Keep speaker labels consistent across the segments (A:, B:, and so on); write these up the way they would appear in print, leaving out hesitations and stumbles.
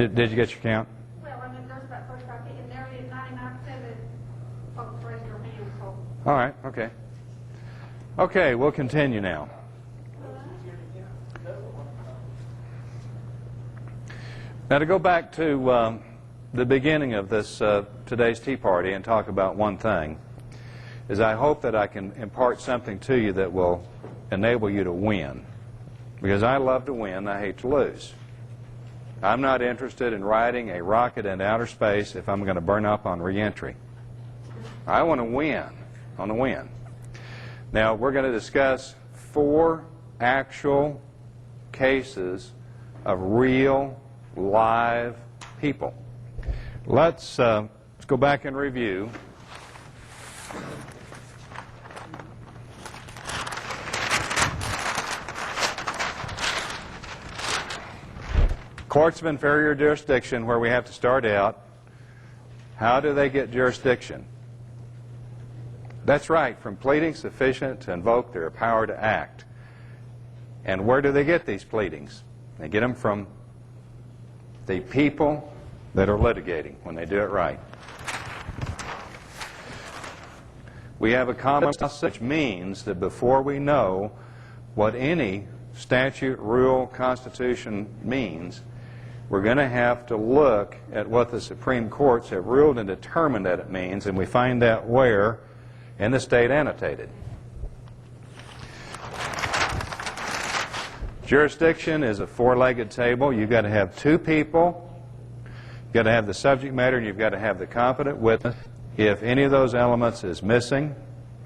A: Did you get your count?
B: Well, I mean, there's about 35 feet, and nearly 99% of folks raised their hands, so.
A: All right, okay. Okay, we'll continue now. Now to go back to the beginning of this today's tea party and talk about one thing, is I hope that I can impart something to you that will enable you to win. Because I love to win, I hate to lose. I'm not interested in riding a rocket into outer space if I'm going to burn up on reentry. I want to win. I want to win. Now, we're going to discuss 4 actual cases of real, live people. Let's go back and review. Courts of inferior jurisdiction, where we have to start out. How do they get jurisdiction? That's right, from pleadings sufficient to invoke their power to act. And where do they get these pleadings? They get them from the people that are litigating when they do it right. We have a common sense, which means that before we know what any statute, rule, constitution means, we're going to have to look at what the Supreme Courts have ruled and determined that it means, and we find that where? In the state annotated. Jurisdiction is a 4-legged table. You've got to have 2 people, you've got to have the subject matter, and you've got to have the competent witness. If any of those elements is missing,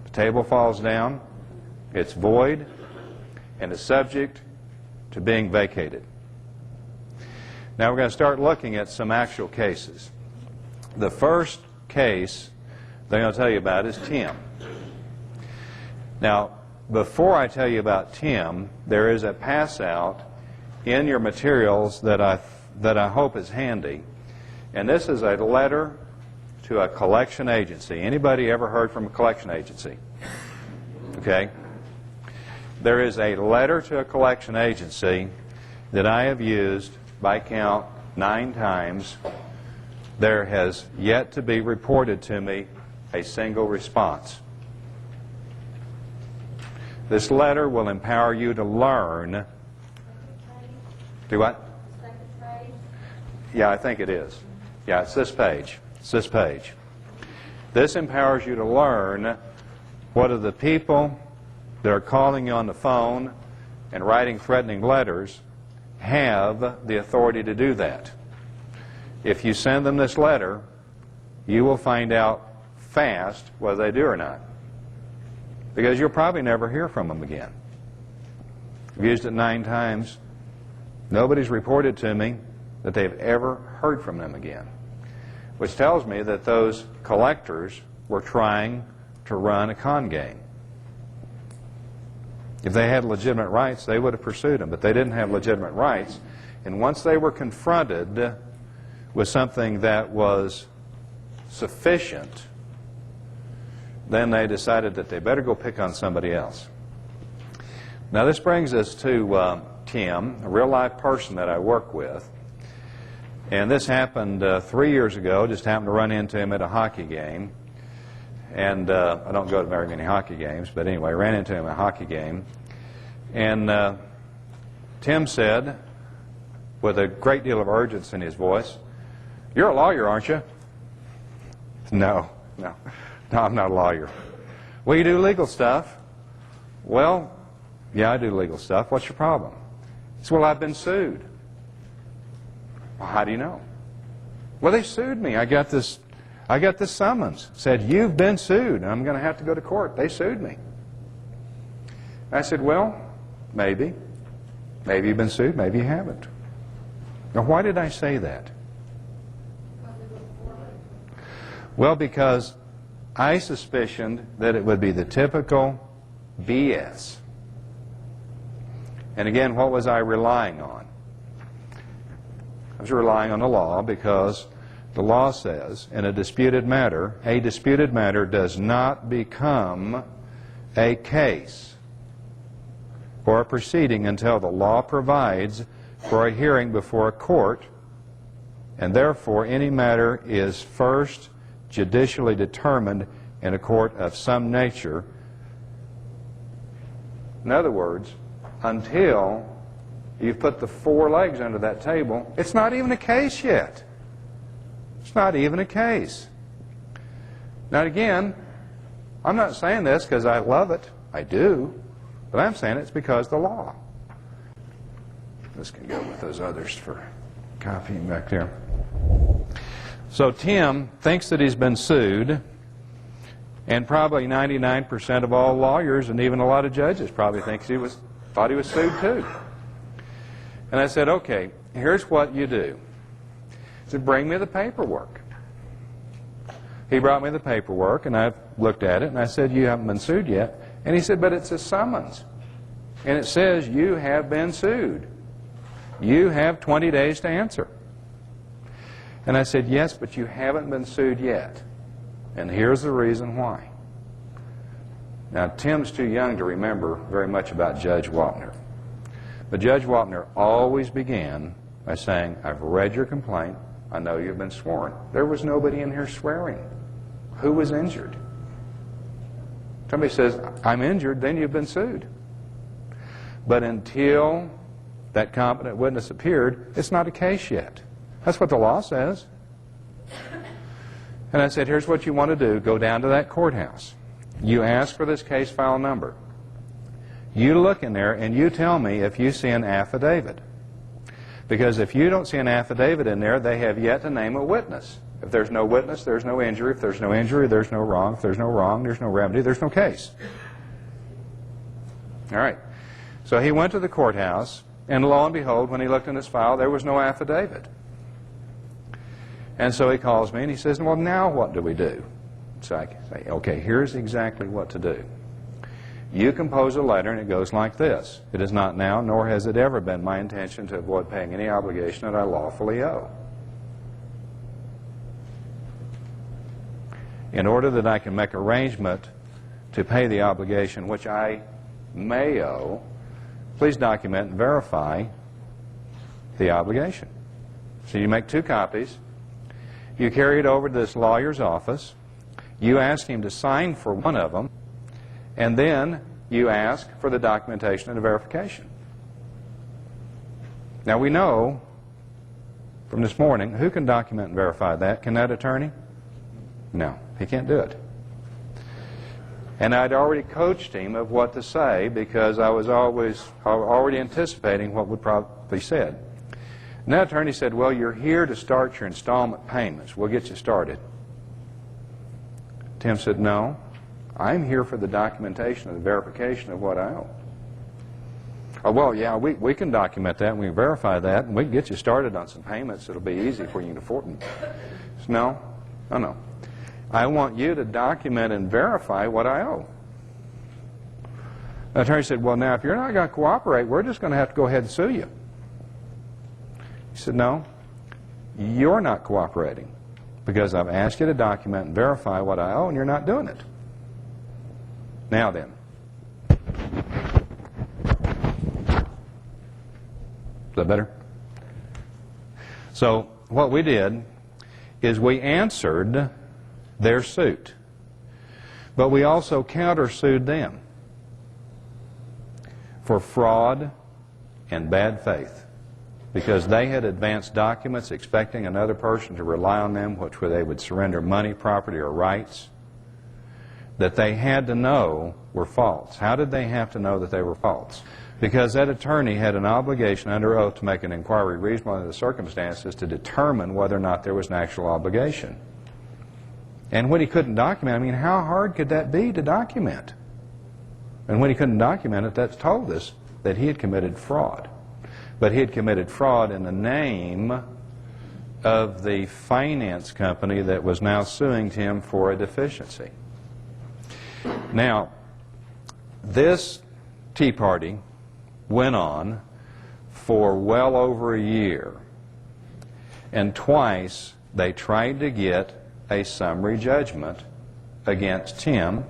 A: the table falls down, it's void, and is subject to being vacated. Now we're going to start looking at some actual cases. The first case that I'm going to tell you about is Tim. Now, before I tell you about Tim, there is a pass out in your materials that I hope is handy. And this is a letter to a collection agency. Anybody ever heard from a collection agency? Okay. There is a letter to a collection agency that I have used by count 9 times. There has yet to be reported to me a single response. This letter will empower you to learn. Do what? Yeah, I think it is. Yeah, it's this page. It's this page. This empowers you to learn what are the people that are calling you on the phone and writing threatening letters have the authority to do that. If you send them this letter, you will find out fast whether they do or not. Because you'll probably never hear from them again. I've used it 9 times. Nobody's reported to me that they've ever heard from them again. Which tells me that those collectors were trying to run a con game. If they had legitimate rights, they would have pursued them, but they didn't have legitimate rights. And once they were confronted with something that was sufficient, then they decided that they better go pick on somebody else. Now this brings us to Tim, a real live person that I work with. And this happened 3 years ago. Just happened to run into him at a hockey game. And I don't go to very many hockey games, but anyway, I ran into him at a hockey game. And Tim said, with a great deal of urgency in his voice, "You're a lawyer, aren't you?" No, I'm not a lawyer. "Well, you do legal stuff." "Well, yeah, I do legal stuff. What's your problem?" He said, "Well, I've been sued." "Well, how do you know?" "Well, they sued me. I got this summons. Said, you've been sued, and I'm going to have to go to court. They sued me." I said, "Well, maybe. Maybe you've been sued, maybe you haven't." Now, why did I say that? Well, because I suspicioned that it would be the typical BS. And again, what was I relying on? I was relying on the law, because the law says in a disputed matter does not become a case or a proceeding until the law provides for a hearing before a court and therefore any matter is first judicially determined in a court of some nature. In other words, until you've put the 4 legs under that table, it's not even a case yet. It's not even a case. Now again, I'm not saying this because I love it. I do. But I'm saying it's because of the law. This can go with those others for copying back there. So Tim thinks that he's been sued, and probably 99% of all lawyers and even a lot of judges probably thought he was sued too. And I said, okay, here's what you do. He said, bring me the paperwork. He brought me the paperwork, and I looked at it, and I said, you haven't been sued yet. And he said, but it's a summons. And it says you have been sued. You have 20 days to answer. And I said, yes, but you haven't been sued yet. And here's the reason why. Now, Tim's too young to remember very much about Judge Wapner. But Judge Wapner always began by saying, I've read your complaint. I know you've been sworn. There was nobody in here swearing. Who was injured? Somebody says, I'm injured, then you've been sued. But until that competent witness appeared, it's not a case yet. That's what the law says. And I said, here's what you want to do. Go down to that courthouse. You ask for this case file number. You look in there and you tell me if you see an affidavit. Because if you don't see an affidavit in there, they have yet to name a witness. If there's no witness, there's no injury. If there's no injury, there's no wrong. If there's no wrong, there's no remedy. There's no case. All right. So he went to the courthouse, and lo and behold, when he looked in his file, there was no affidavit. And so he calls me and he says, well, now what do we do? So I say, okay, here's exactly what to do. You compose a letter and it goes like this. It is not now, nor has it ever been my intention to avoid paying any obligation that I lawfully owe. In order that I can make arrangement to pay the obligation which I may owe, please document and verify the obligation. So you make 2 copies. You carry it over to this lawyer's office. You ask him to sign for one of them, and then you ask for the documentation and the verification. Now we know from this morning who can document and verify that. Can that attorney? No, he can't do it. And I'd already coached him of what to say because I was already anticipating what would probably be said. And that attorney said, well, you're here to start your installment payments. We'll get you started. Tim said, no, I'm here for the documentation and the verification of what I owe. Oh, well, yeah, we can document that and we can verify that and we can get you started on some payments. It'll be easy for you to afford them. So, no. I want you to document and verify what I owe. The attorney said, well, now, if you're not going to cooperate, we're just going to have to go ahead and sue you. He said, no, you're not cooperating because I've asked you to document and verify what I owe and you're not doing it. Now then. Is that better? So what we did is we answered their suit, but we also countersued them for fraud and bad faith because they had advanced documents expecting another person to rely on them, which they would surrender money, property, or rights that they had to know were false. How did they have to know that they were false? Because that attorney had an obligation under oath to make an inquiry reasonable under the circumstances to determine whether or not there was an actual obligation. And when he couldn't document, I mean, how hard could that be to document? And when he couldn't document it, that told us that he had committed fraud. But he had committed fraud in the name of the finance company that was now suing him for a deficiency. Now, this Tea Party went on for well over a year. And twice they tried to get a summary judgment against Tim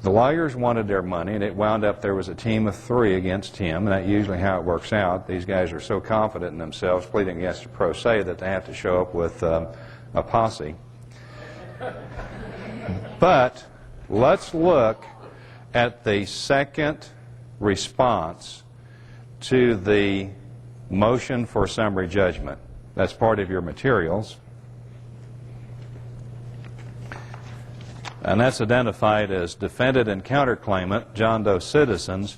A: The lawyers wanted their money, and it wound up there was a team of 3 against him, and that's usually how it works out. These guys are so confident in themselves, pleading against a pro se, that they have to show up with a posse. But let's look at the second response to the motion for summary judgment. That's part of your materials. And that's identified as defendant and counterclaimant, John Doe Citizens,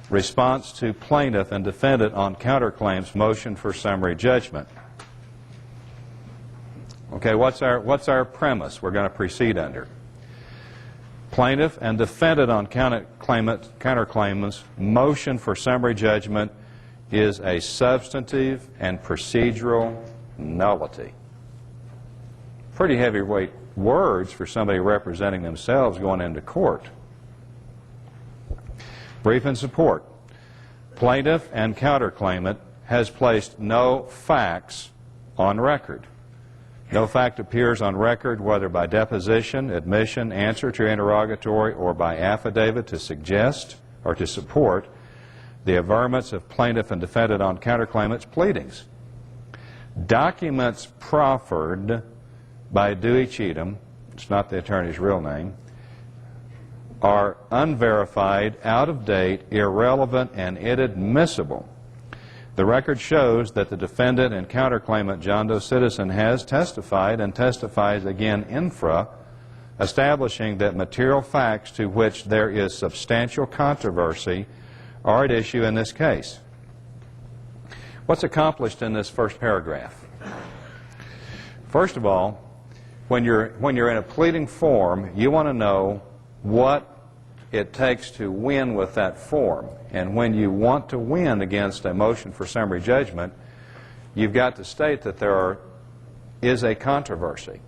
A: response to plaintiff and defendant on counterclaims motion for summary judgment. Okay, what's our premise we're going to proceed under? Plaintiff and defendant on counterclaimants motion for summary judgment is a substantive and procedural nullity. Pretty heavyweight words for somebody representing themselves going into court. Brief and support. Plaintiff and counterclaimant has placed no facts on record. No fact appears on record, whether by deposition, admission, answer to interrogatory, or by affidavit to suggest or to support the averments of plaintiff and defendant on counterclaimant's pleadings. Documents proffered by Dewey Cheatham, it's not the attorney's real name, are unverified, out of date, irrelevant, and inadmissible. The record shows that the defendant and counterclaimant, John Doe Citizen, has testified and testifies again infra, establishing that material facts to which there is substantial controversy are at issue in this case. What's accomplished in this first paragraph? First of all, when you're in a pleading form, you want to know what it takes to win with that form. And when you want to win against a motion for summary judgment, you've got to state that there is a controversy.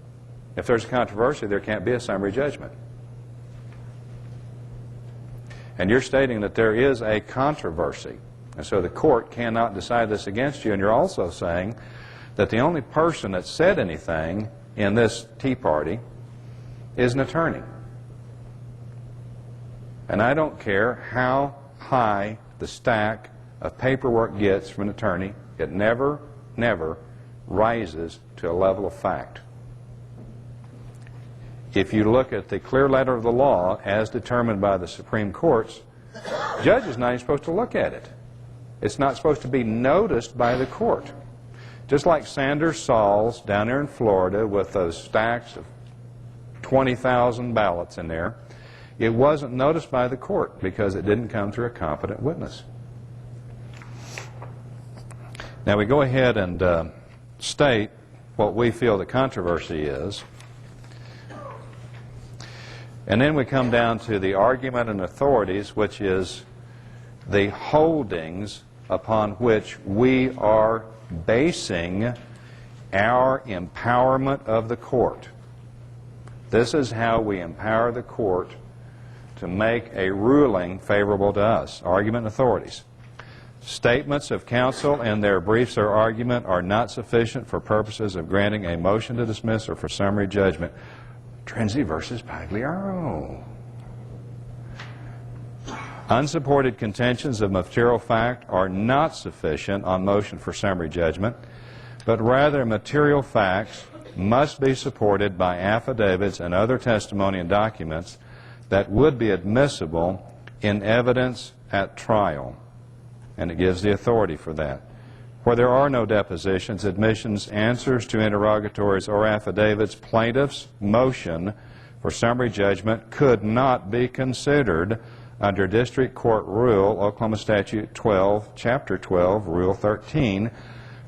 A: If there's a controversy, there can't be a summary judgment. And you're stating that there is a controversy, and so the court cannot decide this against you. And you're also saying that the only person that said anything in this tea party is an attorney. And I don't care how high the stack of paperwork gets from an attorney, it never, never rises to a level of fact. If you look at the clear letter of the law as determined by the Supreme Courts, the judge is not even supposed to look at it. It's not supposed to be noticed by the court. Just like Sanders Sauls down there in Florida with those stacks of 20,000 ballots in there, it wasn't noticed by the court because it didn't come through a competent witness. Now we go ahead and state what we feel the controversy is. And then we come down to the argument and authorities, which is the holdings upon which we are basing our empowerment of the court. This is how we empower the court to make a ruling favorable to us. Argument and authorities. Statements of counsel in their briefs or argument are not sufficient for purposes of granting a motion to dismiss or for summary judgment. Trenzi versus Pagliaro. Unsupported contentions of material fact are not sufficient on motion for summary judgment, but rather material facts must be supported by affidavits and other testimony and documents that would be admissible in evidence at trial. And it gives the authority for that. Where there are no depositions, admissions, answers to interrogatories, or affidavits, plaintiff's motion for summary judgment could not be considered under District Court Rule, Oklahoma Statute 12, Chapter 12, Rule 13,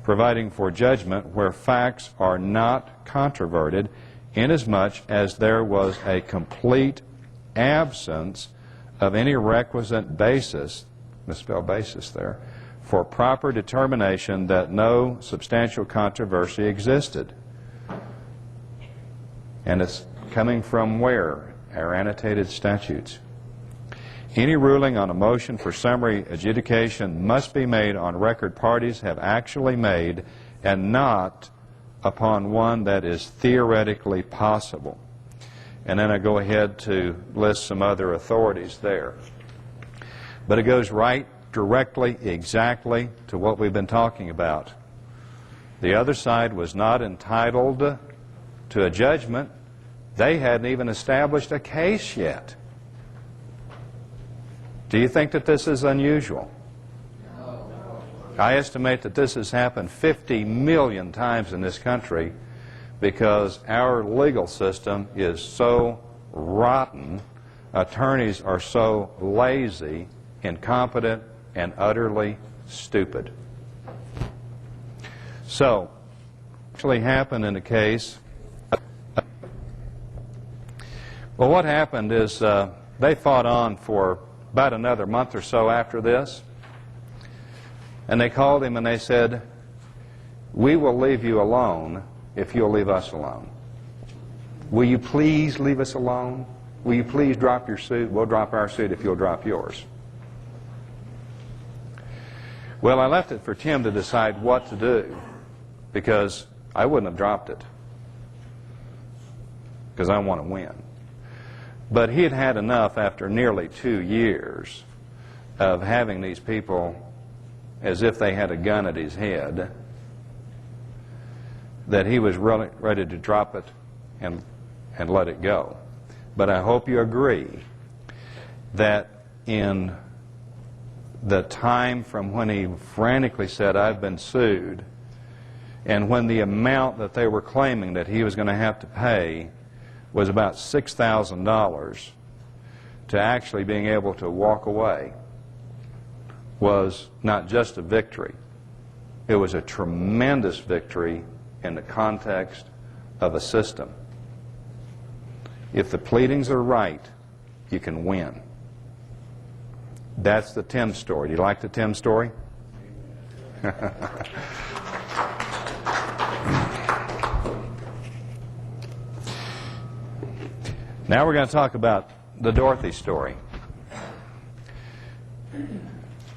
A: providing for judgment where facts are not controverted, inasmuch as there was a complete absence of any requisite basis, misspelled basis there, for proper determination that no substantial controversy existed. And it's coming from where? Our annotated statutes. Any ruling on a motion for summary adjudication must be made on record parties have actually made and not upon one that is theoretically possible. and then I go ahead to list some other authorities there. But it goes right directly, exactly to what we've been talking about. The other side was not entitled to a judgment. They hadn't even established a case yet. Do you think that this is unusual? I estimate that this has happened 50 million times in this country because our legal system is so rotten, attorneys are so lazy, incompetent, and utterly stupid. So, actually happened in the case. Well, what happened is they fought on for about another month or so after this. And they called him and they said, "We will leave you alone if you'll leave us alone. Will you please leave us alone? Will you please drop your suit? We'll drop our suit if you'll drop yours." Well, I left it for Tim to decide what to do because I wouldn't have dropped it because I want to win. But he had had enough after nearly 2 years of having these people as if they had a gun at his head, that he was really ready to drop it and let it go. But I hope you agree that in the time from when he frantically said, "I've been sued," and when the amount that they were claiming that he was going to have to pay was about $6,000, to actually being able to walk away was not just a victory. It was a tremendous victory in the context of a system. If the pleadings are right, you can win. That's the Tim story. Do you like the Tim story? Now we're going to talk about the Dorothy story.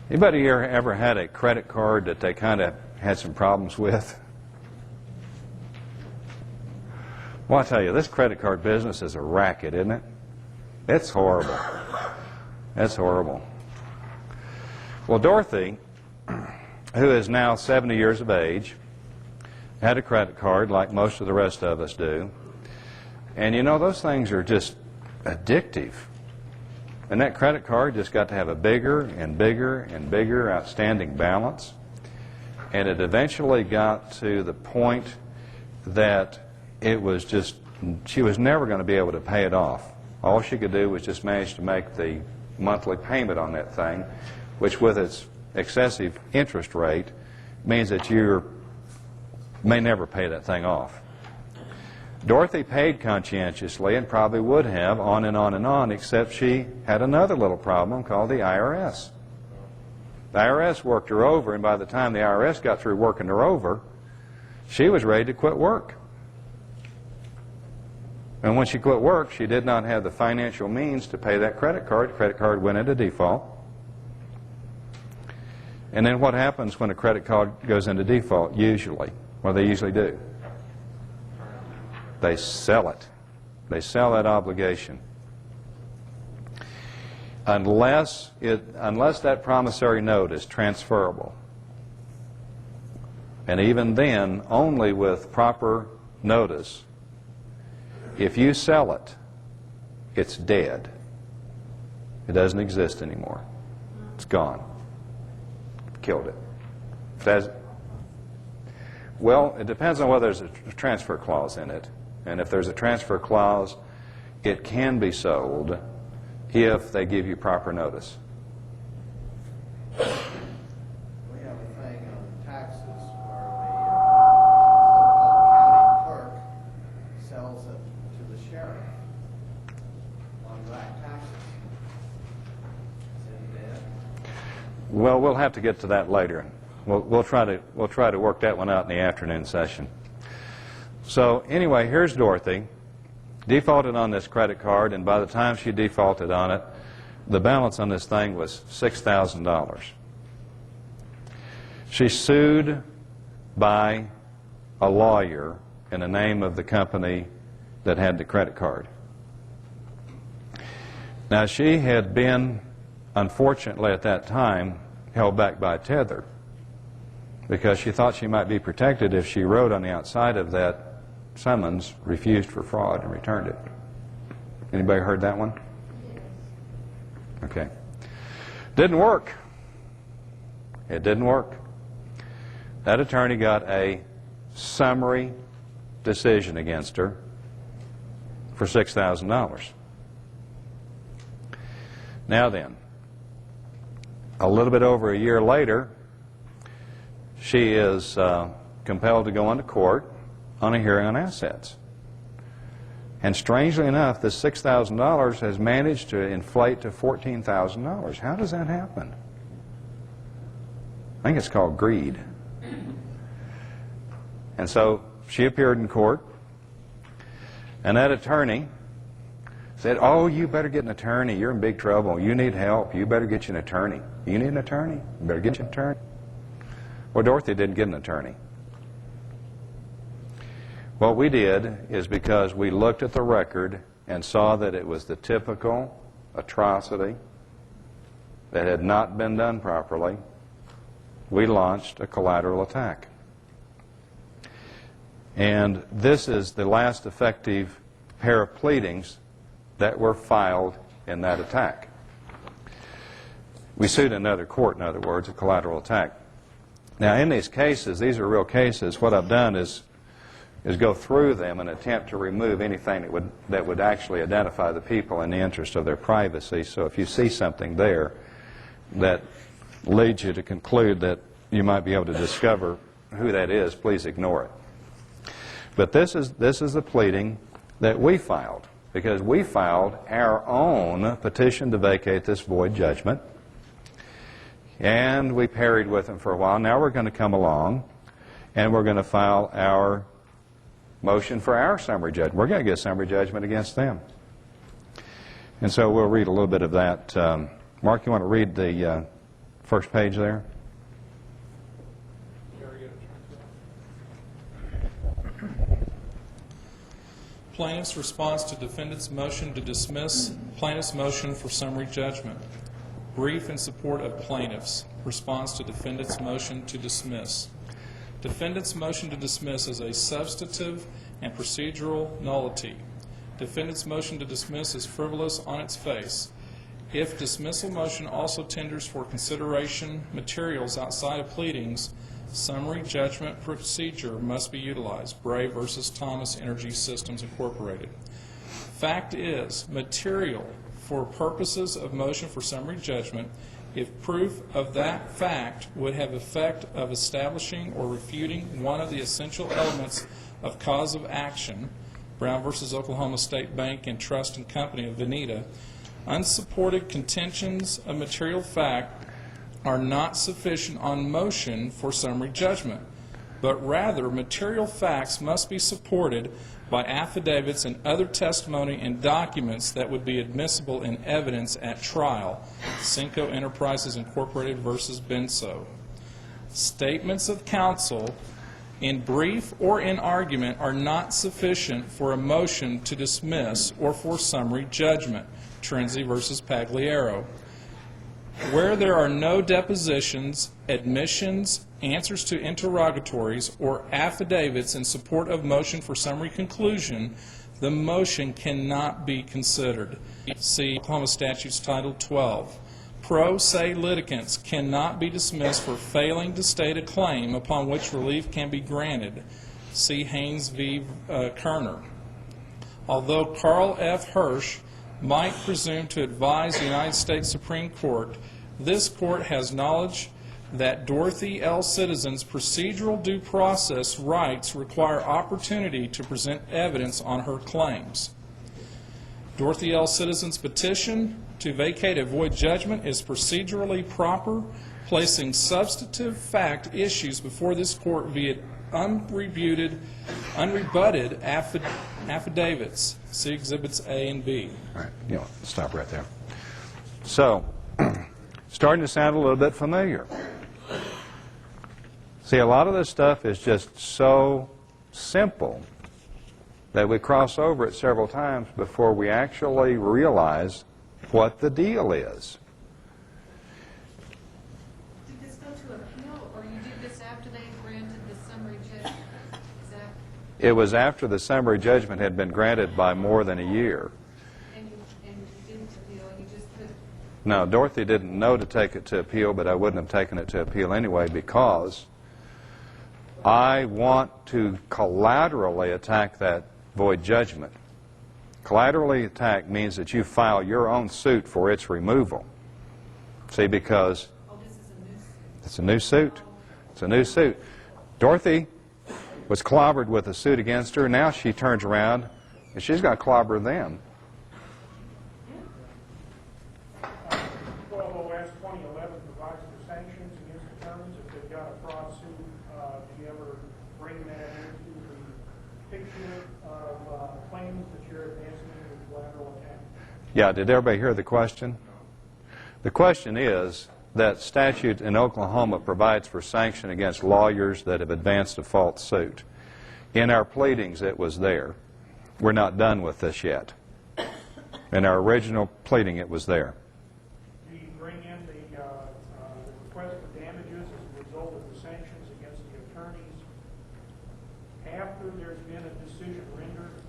A: Anybody here ever had a credit card that they kind of had some problems with? Well, I tell you, this credit card business is a racket, isn't it? It's horrible. It's horrible. Well, Dorothy, who is now 70 years of age, had a credit card like most of the rest of us do. And you know, those things are just addictive. And that credit card just got to have a bigger and bigger and bigger outstanding balance. And it eventually got to the point that it was just, she was never going to be able to pay it off. All she could do was just manage to make the monthly payment on that thing, which with its excessive interest rate means that you may never pay that thing off. Dorothy paid conscientiously and probably would have on and on and on, except she had another little problem called the IRS. The IRS worked her over, and by the time the IRS got through working her over, she was ready to quit work. And when she quit work, she did not have the financial means to pay that credit card. The credit card went into default. And then what happens when a credit card goes into default, usually? What do they usually do? They sell it. They sell that obligation. Unless that promissory note is transferable. And even then, only with proper notice. If you sell it, it's dead. It doesn't exist anymore. It's gone. Killed it. Well, it depends on whether there's a transfer clause in it. And if there's a transfer clause, it can be sold if they give you proper notice.
C: We have a thing on taxes where the so-called county clerk sells it to the sheriff on back taxes. Is it dead?
A: Well, we'll have to get to that later. We'll try to work that one out in the afternoon session. So anyway, here's Dorothy, defaulted on this credit card, and by the time she defaulted on it, the balance on this thing was $6,000. She sued by a lawyer in the name of the company that had the credit card. Now, she had been, unfortunately at that time, held back by a tether because she thought she might be protected if she wrote on the outside of that summons, refused for fraud, and returned it. Anybody heard that one? Okay. Didn't work. It didn't work. That attorney got a summary decision against her for $6,000. Now then, a little bit over a year later, she is compelled to go into court on a hearing on assets. And strangely enough, this $6,000 has managed to inflate to $14,000. How does that happen? I think it's called greed. And so she appeared in court, and that attorney said, "Oh, you better get an attorney. You're in big trouble. You need help. You better get you an attorney. You need an attorney? You better get you an attorney." Well, Dorothy didn't get an attorney. What we did is, because we looked at the record and saw that it was the typical atrocity that had not been done properly, we launched a collateral attack. And this is the last effective pair of pleadings that were filed in that attack. We sued another court, in other words, a collateral attack. Now, in these cases, these are real cases. What I've done is go through them and attempt to remove anything that would actually identify the people in the interest of their privacy. So if you see something there that leads you to conclude that you might be able to discover who that is, please ignore it. But this is the pleading that we filed, because we filed our own petition to vacate this void judgment, and we parried with them for a while. Now we're going to come along and we're going to file our motion for our summary judgment. We're going to get a summary judgment against them. And so we'll read a little bit of that. Mark, you want to read the first page there?
D: Plaintiff's response to defendant's motion to dismiss plaintiff's motion for summary judgment. Brief in support of plaintiff's response to defendant's motion to dismiss. Defendant's motion to dismiss is a substantive and procedural nullity. Defendant's motion to dismiss is frivolous on its face. If dismissal motion also tenders for consideration materials outside of pleadings, summary judgment procedure must be utilized. Bray versus Thomas Energy Systems Incorporated. Fact is, material for purposes of motion for summary judgment, if proof of that fact would have effect of establishing or refuting one of the essential elements of cause of action, Brown versus Oklahoma State Bank and Trust and Company of Veneta, unsupported contentions of material fact are not sufficient on motion for summary judgment, but rather material facts must be supported by affidavits and other testimony and documents that would be admissible in evidence at trial. Cinco Enterprises Incorporated versus Benso. Statements of counsel in brief or in argument are not sufficient for a motion to dismiss or for summary judgment. Trenzi versus Pagliaro. Where there are no depositions, admissions, answers to interrogatories, or affidavits in support of motion for summary conclusion, the motion cannot be considered. See Oklahoma Statutes Title 12. Pro se litigants cannot be dismissed for failing to state a claim upon which relief can be granted. See Haynes v. Kerner. Although Carl F. Hirsch might presume to advise the United States Supreme Court, this court has knowledge that Dorothy L. Citizen's procedural due process rights require opportunity to present evidence on her claims. Dorothy L. Citizen's petition to vacate a void judgment is procedurally proper, placing substantive fact issues before this court via unrebutted affidavits. See Exhibits A and B.
A: All right, stop right there. So, starting to sound a little bit familiar. See, a lot of this stuff is just so simple that we cross over it several times before we actually realize what the deal is.
E: Did this go to appeal, or you did this after they granted the summary judgment? Is that,
A: It was after the summary judgment had been granted by more than a year.
E: and you didn't appeal, you just put,
A: Now, Dorothy didn't know to take it to appeal, but I wouldn't have taken it to appeal anyway because I want to collaterally attack that void judgment. Collaterally attack means that you file your own suit for its removal. See, because
E: oh, this is a new suit.
A: it's a new suit. It's a new suit. Dorothy was clobbered with a suit against her. Now she turns around and she's got to clobber them.
F: 12OS 2011 provides for sanctions against attorneys if they've got a fraud suit. Do you ever bring that into the picture of claims that you're advancing in the collateral attack?
A: Yeah, did everybody hear the question? The question is that statute in Oklahoma provides for sanction against lawyers that have advanced a false suit. In our pleadings, it was there. We're not done with this yet. In our original pleading, it was there.
F: Do you bring in the request for damages as a result of the sanctions against the attorneys after there's been a decision rendered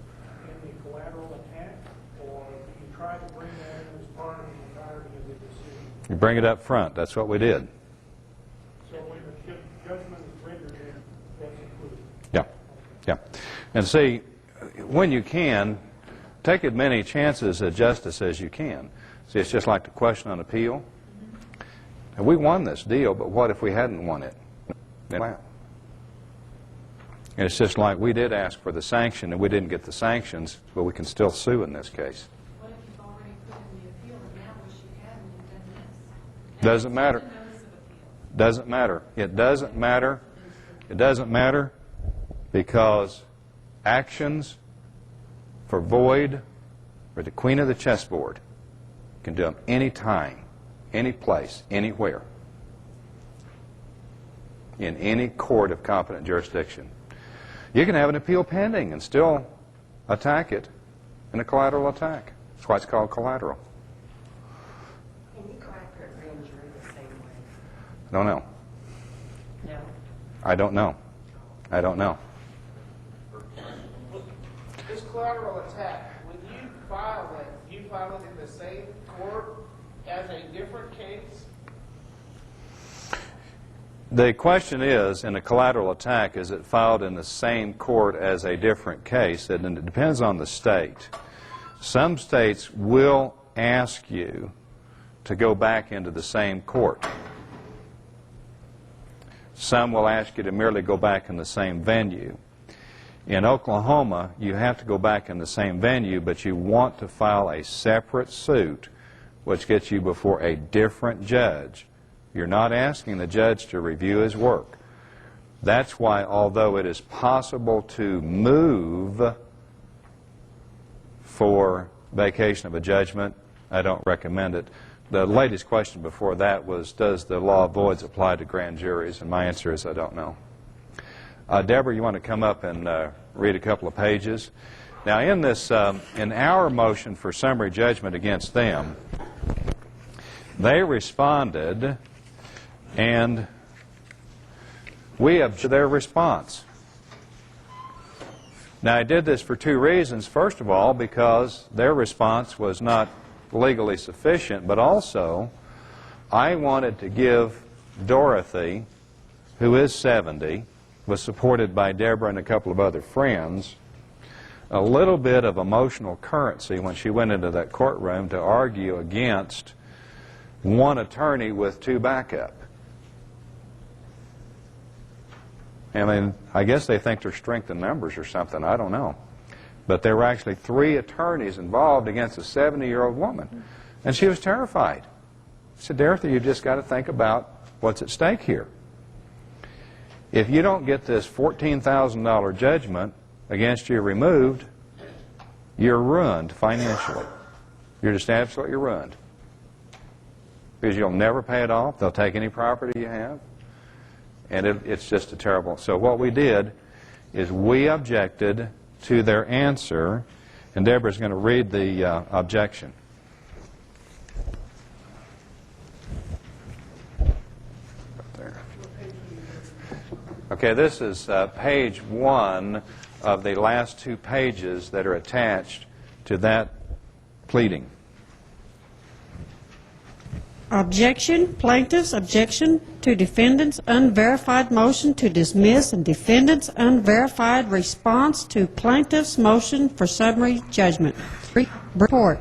F: in the collateral attack, or do you try to bring that in as part of the entirety of the decision?
A: You bring it up front. That's what we did.
F: So when the judgment is rendered, then that's included?
A: Yeah, yeah. And see, when you can, take as many chances at justice as you can. See, it's just like the question on appeal. And we won this deal, but what if we hadn't won it? And it's just like we did ask for the sanction and we didn't get the sanctions, but we can still sue in this case.
E: What if you've already put in the appeal, and now wish you hadn't and done this?
A: Doesn't matter.
E: It's a notice of appeal.
A: Doesn't matter. It doesn't matter. It doesn't matter because actions for void or the queen of the chessboard can do them any time, any place, anywhere, in any court of competent jurisdiction. You can have an appeal pending and still attack it in a collateral attack. That's why it's called collateral.
G: Can you go after a grand jury the same way?
A: I don't know.
G: No?
A: I don't know. I don't know.
H: This collateral attack, when you file it, you file it in the same court as a different case?
A: The question is, in a collateral attack, is it filed in the same court as a different case? And it depends on the state. Some states will ask you to go back into the same court. Some will ask you to merely go back in the same venue. In Oklahoma, you have to go back in the same venue, but you want to file a separate suit, which gets you before a different judge. You're not asking the judge to review his work. That's why, although it is possible to move for vacation of a judgment, I don't recommend it. The latest question before that was, does the law of voids apply to grand juries? And my answer is, I don't know. Deborah, you want to come up and read a couple of pages? Now, in this, in our motion for summary judgment against them, they responded, and we object to their response. Now, I did this for two reasons. First of all, because their response was not legally sufficient, but also I wanted to give Dorothy, who is 70, was supported by Deborah and a couple of other friends, a little bit of emotional currency when she went into that courtroom to argue against one attorney with two backup. I mean, I guess they think there's strength in numbers or something. I don't know. But there were actually 3 attorneys involved against a 70-year-old woman. And she was terrified. I said, Dorothy, you just got to think about what's at stake here. If you don't get this $14,000 judgment against you removed, you're ruined financially. You're just absolutely ruined. Because you'll never pay it off. They'll take any property you have. And it's just a terrible... So what we did is we objected to their answer, and Deborah's going to read the objection. Okay, this is page 1 of the last 2 pages that are attached to that pleading.
I: Objection. Plaintiff's objection to defendant's unverified motion to dismiss and defendant's unverified response to plaintiff's motion for summary judgment. Report.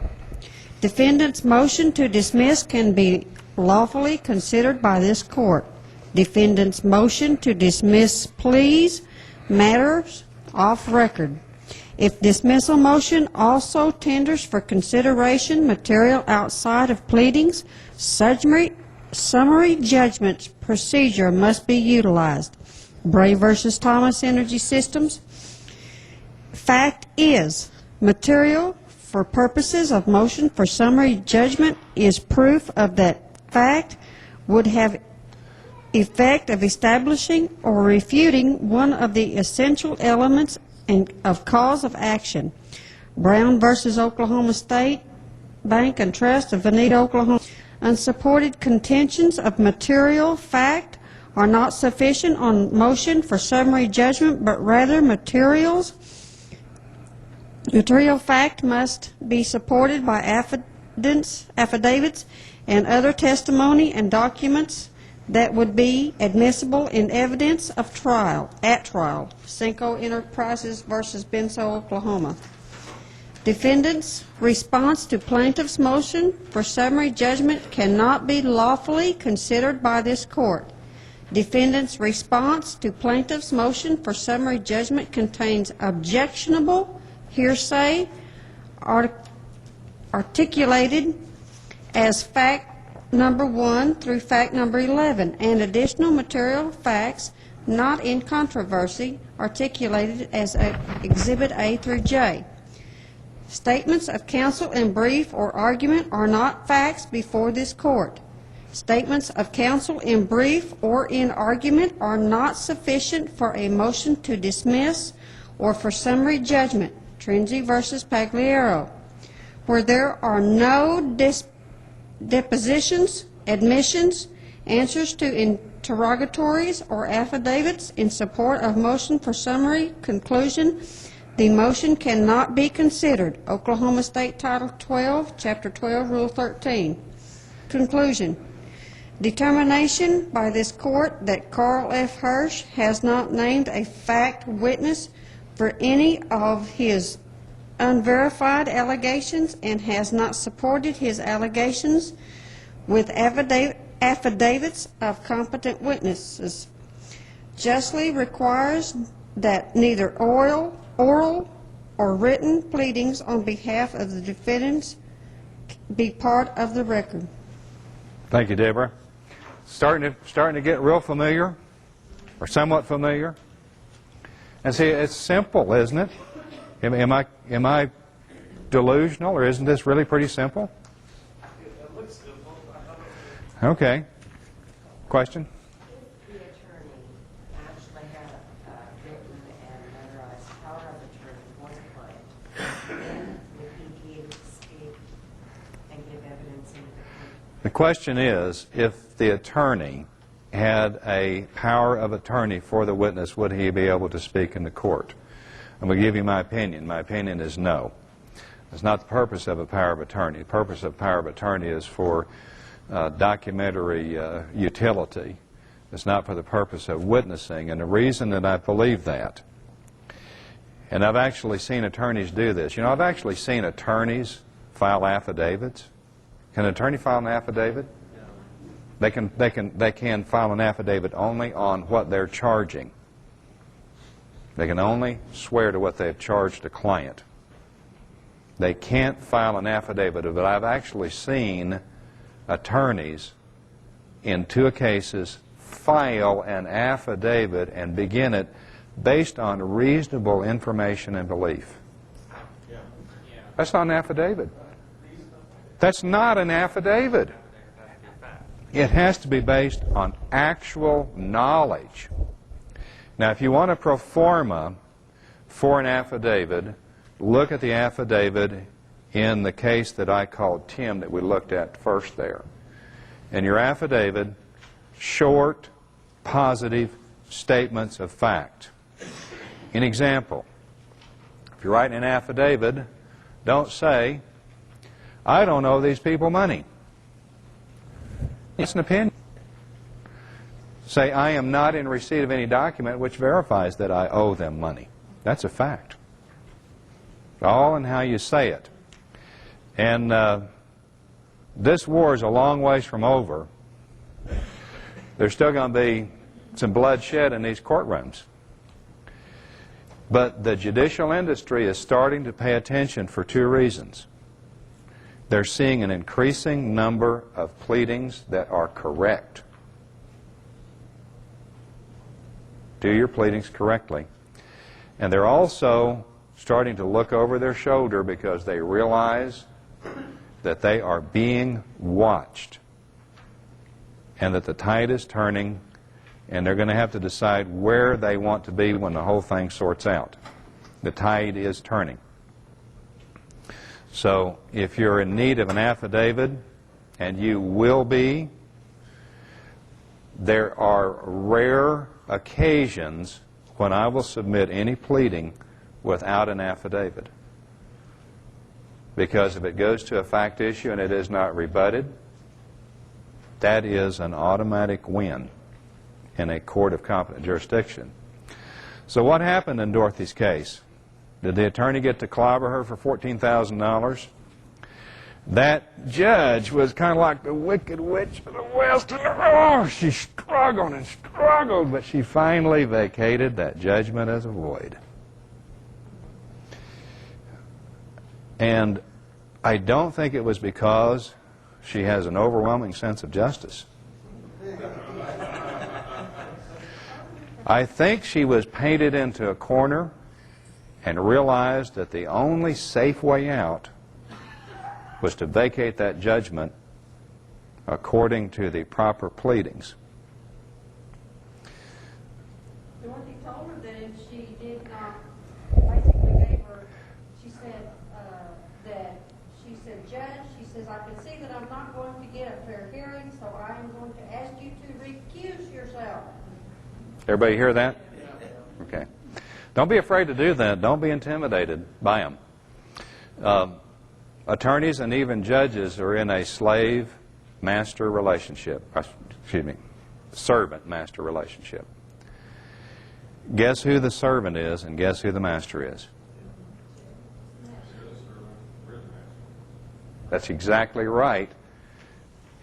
I: Defendant's motion to dismiss can be lawfully considered by this court. Defendant's motion to dismiss pleas matters off record. If dismissal motion also tenders for consideration material outside of pleadings, summary judgment procedure must be utilized. Bray versus Thomas Energy Systems. Fact is, material for purposes of motion for summary judgment is proof of that fact would have effect of establishing or refuting one of the essential elements of cause of action. Brown versus Oklahoma State Bank and Trust of Veneta, Oklahoma. Unsupported contentions of material fact are not sufficient on motion for summary judgment, but rather material fact must be supported by affidavits and other testimony and documents that would be admissible in evidence of at trial. Cinco Enterprises versus Benso, Oklahoma. Defendant's response to plaintiff's motion for summary judgment cannot be lawfully considered by this court. Defendant's response to plaintiff's motion for summary judgment contains objectionable hearsay articulated as fact number 1 through fact number 11, and additional material facts not in controversy articulated as Exhibit A through J. Statements of counsel in brief or argument are not facts before this court. Statements of counsel in brief or in argument are not sufficient for a motion to dismiss or for summary judgment. Trinzi versus Pagliaro. Where there are no depositions, admissions, answers to interrogatories, or affidavits in support of motion for summary conclusion, the motion cannot be considered. Oklahoma State Title 12, Chapter 12, Rule 13. Conclusion. Determination by this court that Carl F. Hirsch has not named a fact witness for any of his unverified allegations and has not supported his allegations with affidavits of competent witnesses justly requires that neither oral or written pleadings on behalf of the defendants be part of the record.
A: Thank you, Deborah. Starting to get real familiar, or somewhat familiar. And see, it's simple, isn't it? Am I delusional, or isn't this really pretty simple?
H: It looks simple.
A: Okay. Question?
G: If the attorney actually had a written and notarized power of attorney for the client, then would he be able to speak and give evidence in the court?
A: The question is, if the attorney had a power of attorney for the witness, would he be able to speak in the court? I'm going to give you my opinion. My opinion is no. It's not the purpose of a power of attorney. The purpose of power of attorney is for documentary utility. It's not for the purpose of witnessing. And the reason that I believe that, and I've actually seen attorneys do this. You know, I've actually seen attorneys file affidavits. Can an attorney file an affidavit? They can file an affidavit only on what they're charging. They can only swear to what they've charged a client. They can't file an affidavit, but I've actually seen attorneys in 2 cases file an affidavit and begin it based on reasonable information and belief. That's not an affidavit. That's not an affidavit. It has to be based on actual knowledge. Now, if you want a pro forma for an affidavit, look at the affidavit in the case that I called Tim that we looked at first there. And your affidavit, short, positive, statements of fact. An example, if you're writing an affidavit, don't say, I don't owe these people money. It's an opinion. Say, I am not in receipt of any document which verifies that I owe them money. That's a fact. All in how you say it. And this war is a long ways from over. There's still going to be some bloodshed in these courtrooms. But the judicial industry is starting to pay attention for two reasons. They're seeing an increasing number of pleadings that are correct. Do your pleadings correctly. And they're also starting to look over their shoulder because they realize that they are being watched and that the tide is turning, and they're going to have to decide where they want to be when the whole thing sorts out. The tide is turning. So if you're in need of an affidavit, and you will be, there are rare occasions when I will submit any pleading without an affidavit. Because if it goes to a fact issue and it is not rebutted, that is an automatic win in a court of competent jurisdiction. So what happened in Dorothy's case? Did the attorney get to clobber her for $14,000? That judge was kind of like the Wicked Witch of the West. Oh, she struggled and struggled, but she finally vacated that judgment as a void. And I don't think it was because she has an overwhelming sense of justice. I think she was painted into a corner and realized that the only safe way out was to vacate that judgment according to the proper pleadings.
B: Dorothy told her that if she did not, basically gave her, she said, Judge, she says, I can see that I'm not going to get a fair hearing, so I am going to ask you to recuse yourself.
A: Everybody hear that? Okay. Don't be afraid to do that. Don't be intimidated by them. Attorneys and even judges are in a slave-master relationship. Servant-master relationship. Guess who the servant is and guess who the master is? That's exactly right.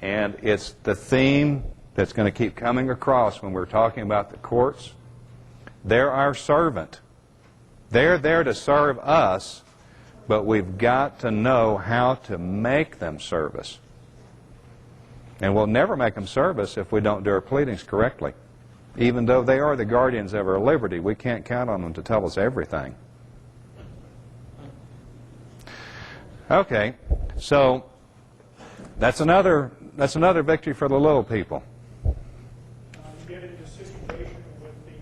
A: And it's the theme that's going to keep coming across when we're talking about the courts. They're our servant. They're there to serve us, but we've got to know how to make them serve us. And we'll never make them serve us if we don't do our pleadings correctly. Even though they are the guardians of our liberty, we can't count on them to tell us everything. Okay, so that's another victory for the little people.
F: You get into a situation with the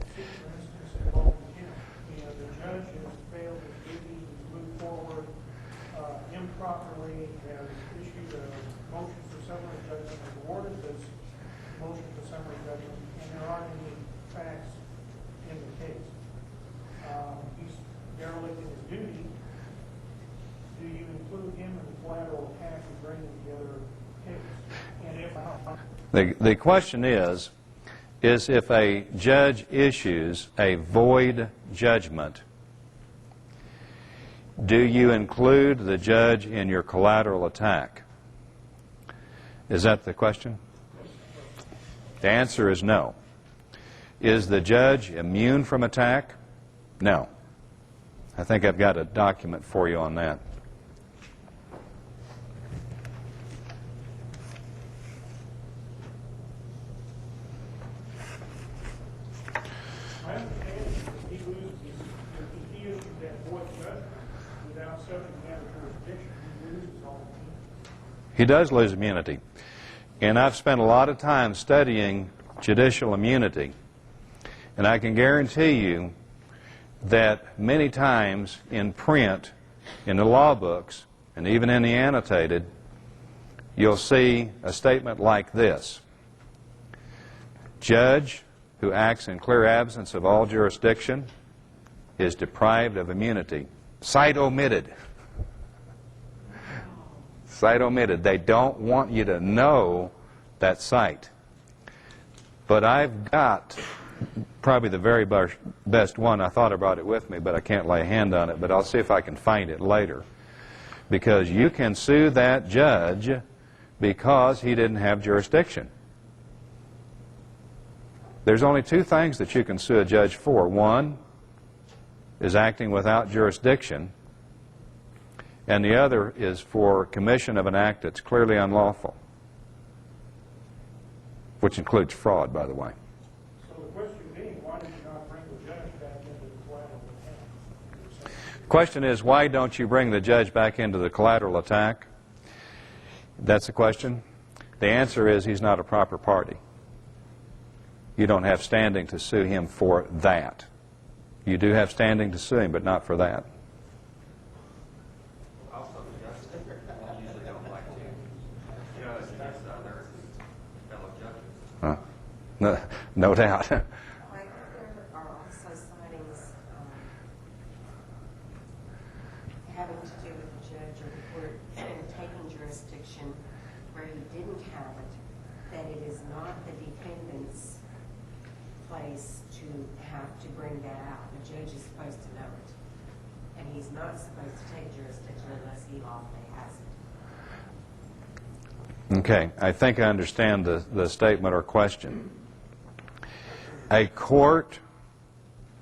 F: particular instance involving him. The judge has failed to move forward improperly, has issued a motion for summary judgment, has awarded this motion for summary judgment, and there aren't any facts in the case. He's derelicting his duty. Do you include him in the collateral attack and bring him together case? And if not,
A: The question is if a judge issues a void judgment, do you include the judge in your collateral attack? Is that the question? The answer is no. Is the judge immune from attack? No. I think I've got a document for you on that.
F: my understanding is he loses, if he issues that void judgment without subject matter jurisdiction, he loses all immunity.
A: He does lose immunity. And I've spent a lot of time studying judicial immunity. And I can guarantee you that many times in print, in the law books, and even in the annotated, you'll see a statement like this. judge who acts in clear absence of all jurisdiction is deprived of immunity. Cite omitted. Cite omitted. They don't want you to know that cite. But I've got probably the very best one. I thought I brought it with me, but I can't lay a hand on it. But I'll see if I can find it later. Because you can sue that judge because he didn't have jurisdiction. There's only two things that you can sue a judge for. One is acting without jurisdiction, and the other is for commission of an act that's clearly unlawful, which includes fraud, by the way.
F: So the question being, why did you not bring the judge back into the collateral attack?
A: The question is, why don't you bring the judge back into the collateral attack? That's the question. The answer is he's not a proper party. You don't have standing to sue him for that. You do have standing to sue him, but not for that.
J: Also, the justice usually don't like to judge against other fellow judges.
A: No doubt.
G: There are also sightings having to do with the judge or the court taking jurisdiction where he didn't have it, that it is not the defendant's place to have to bring that out. The judge is supposed to know it. And he's not supposed to take jurisdiction unless he lawfully has it.
A: Okay, I think I understand the statement or question. A court,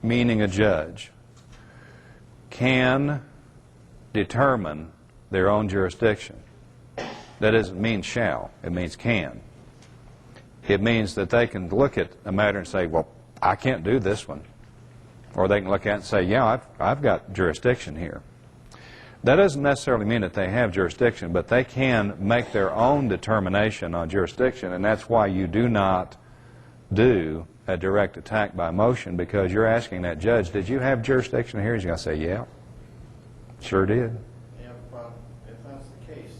A: meaning a judge, can determine their own jurisdiction. That doesn't mean shall, it means can. It means that they can look at a matter and say, well, I can't do this one. Or they can look at it and say, yeah, I've got jurisdiction here. That doesn't necessarily mean that they have jurisdiction, but they can make their own determination on jurisdiction, and that's why you do not do a direct attack by motion, because you're asking that judge, did you have jurisdiction here? He's going to say, yeah, sure did.
C: If that's the case,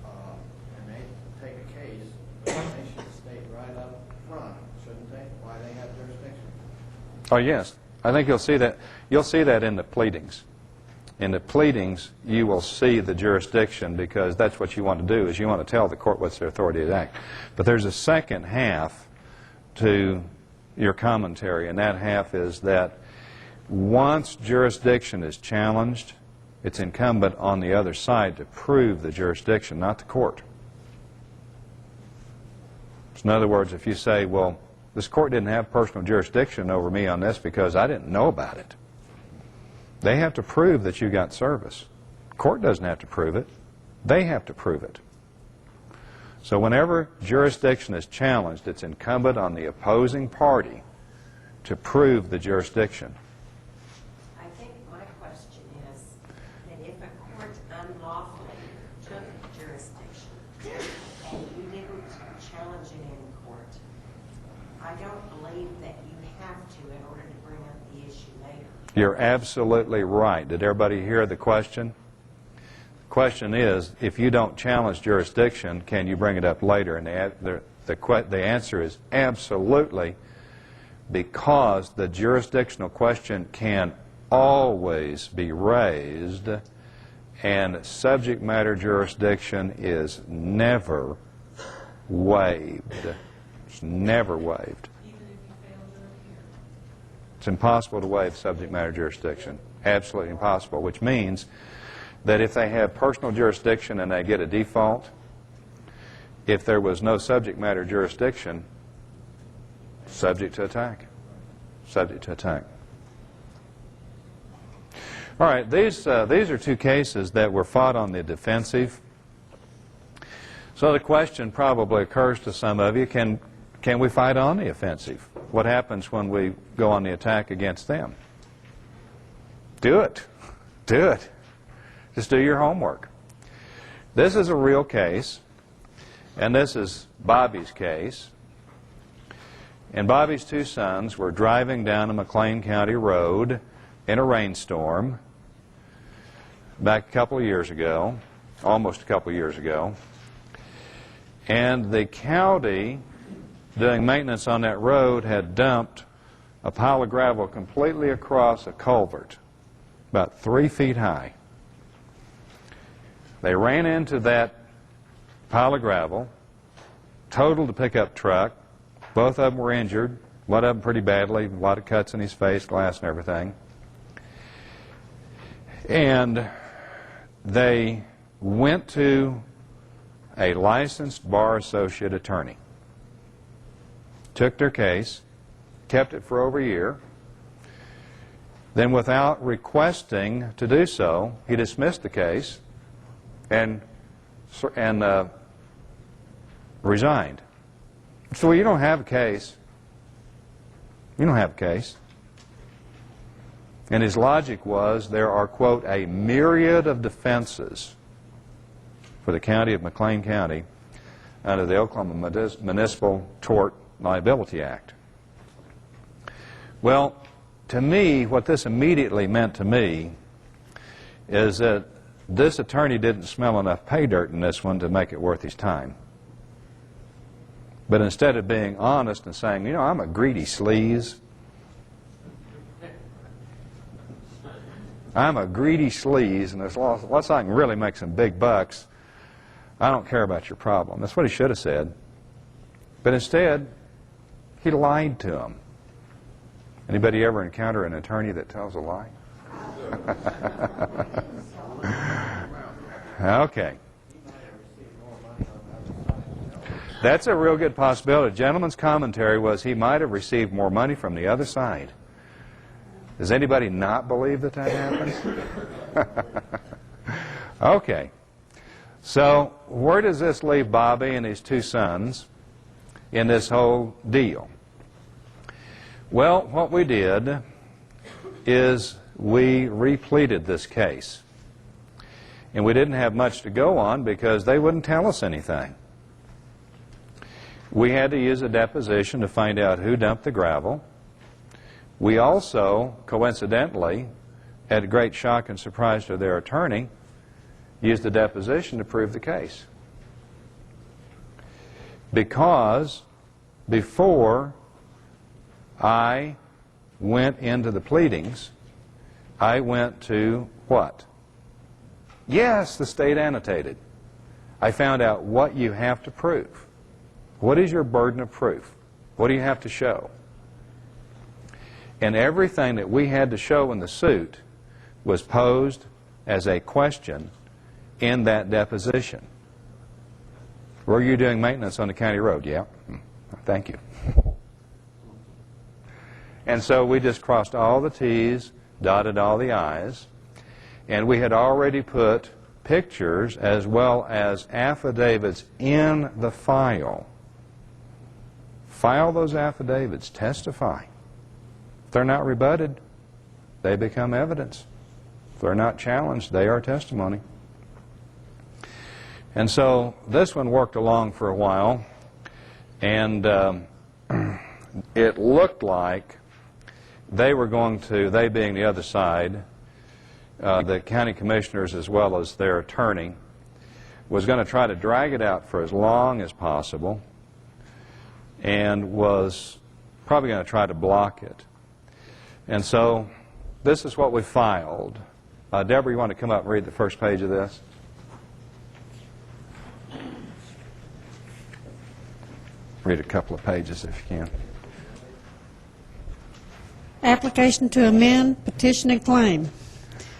C: though, and they take a case, they should state right up front, shouldn't they, why they have jurisdiction?
A: Oh, yes. I think you'll see that. You'll see that in the pleadings. In the pleadings, you will see the jurisdiction, because that's what you want to do, is you want to tell the court what's their authority to act. But there's a second half to your commentary, and that half is that once jurisdiction is challenged, it's incumbent on the other side to prove the jurisdiction, not the court. So in other words, if you say, well, this court didn't have personal jurisdiction over me on this because I didn't know about it, they have to prove that you got service. The court doesn't have to prove it. They have to prove it. So whenever jurisdiction is challenged, it's incumbent on the opposing party to prove the jurisdiction.
G: I think my question is that if a court unlawfully took jurisdiction and you didn't challenge it in court, I don't believe that you have to in order to bring up the issue later.
A: You're absolutely right. Did everybody hear the question? The question is, if you don't challenge jurisdiction, can you bring it up later? And the answer is absolutely, because the jurisdictional question can always be raised, and subject matter jurisdiction is never waived. It's never waived. It's impossible to waive subject matter jurisdiction. Absolutely impossible, which means that if they have personal jurisdiction and they get a default, if there was no subject matter jurisdiction, subject to attack. Subject to attack. All right, these are two cases that were fought on the defensive. So the question probably occurs to some of you, can we fight on the offensive? What happens when we go on the attack against them? Do it. Do it. Just do your homework. This is a real case, and this is Bobby's case. And Bobby's two sons were driving down a McLean County road in a rainstorm back a couple of years ago, almost a couple of years ago. And the county doing maintenance on that road had dumped a pile of gravel completely across a culvert, about 3 feet high. They ran into that pile of gravel, totaled the pickup truck. Both of them were injured, one of them pretty badly, a lot of cuts in his face, glass and everything. And they went to a licensed bar associate attorney, took their case, kept it for over a year. Then, without requesting to do so, he dismissed the case and resigned. So, well, you don't have a case. You don't have a case. And his logic was there are, quote, a myriad of defenses for the county of McLean County under the Oklahoma Municipal Tort Liability Act. Well, to me, what this immediately meant to me is that this attorney didn't smell enough pay dirt in this one to make it worth his time. But instead of being honest and saying, you know, I'm a greedy sleaze, I'm a greedy sleaze, and unless I can really make some big bucks, I don't care about your problem. That's what he should have said. But instead, he lied to him. Anybody ever encounter an attorney that tells a lie? Okay. That's a real good possibility. The gentleman's commentary was he might have received more money from the other side. Does anybody not believe that that happens? Okay. So where does this leave Bobby and his 2 sons in this whole deal? Well, what we did is we repleted this case. And we didn't have much to go on because they wouldn't tell us anything. We had to use a deposition to find out who dumped the gravel. We also, coincidentally, at great shock and surprise to their attorney, used the deposition to prove the case. Because before I went into the pleadings, I went to what? Yes, the state annotated. I found out what you have to prove. What is your burden of proof? What do you have to show? And everything that we had to show in the suit was posed as a question in that deposition. Were you doing maintenance on the county road? Yeah. Thank you. And so we just crossed all the T's, dotted all the I's, and we had already put pictures as well as affidavits in the file. File those affidavits, testify. If they're not rebutted, they become evidence. If they're not challenged, they are testimony. And so this one worked along for a while, and it looked like they were going to, they being the other side, the county commissioners as well as their attorney, was going to try to drag it out for as long as possible and was probably going to try to block it. And so this is what we filed. Deborah, you want to come up and read the first page of this? Read a couple of pages if you can.
I: Application to amend petition and claim.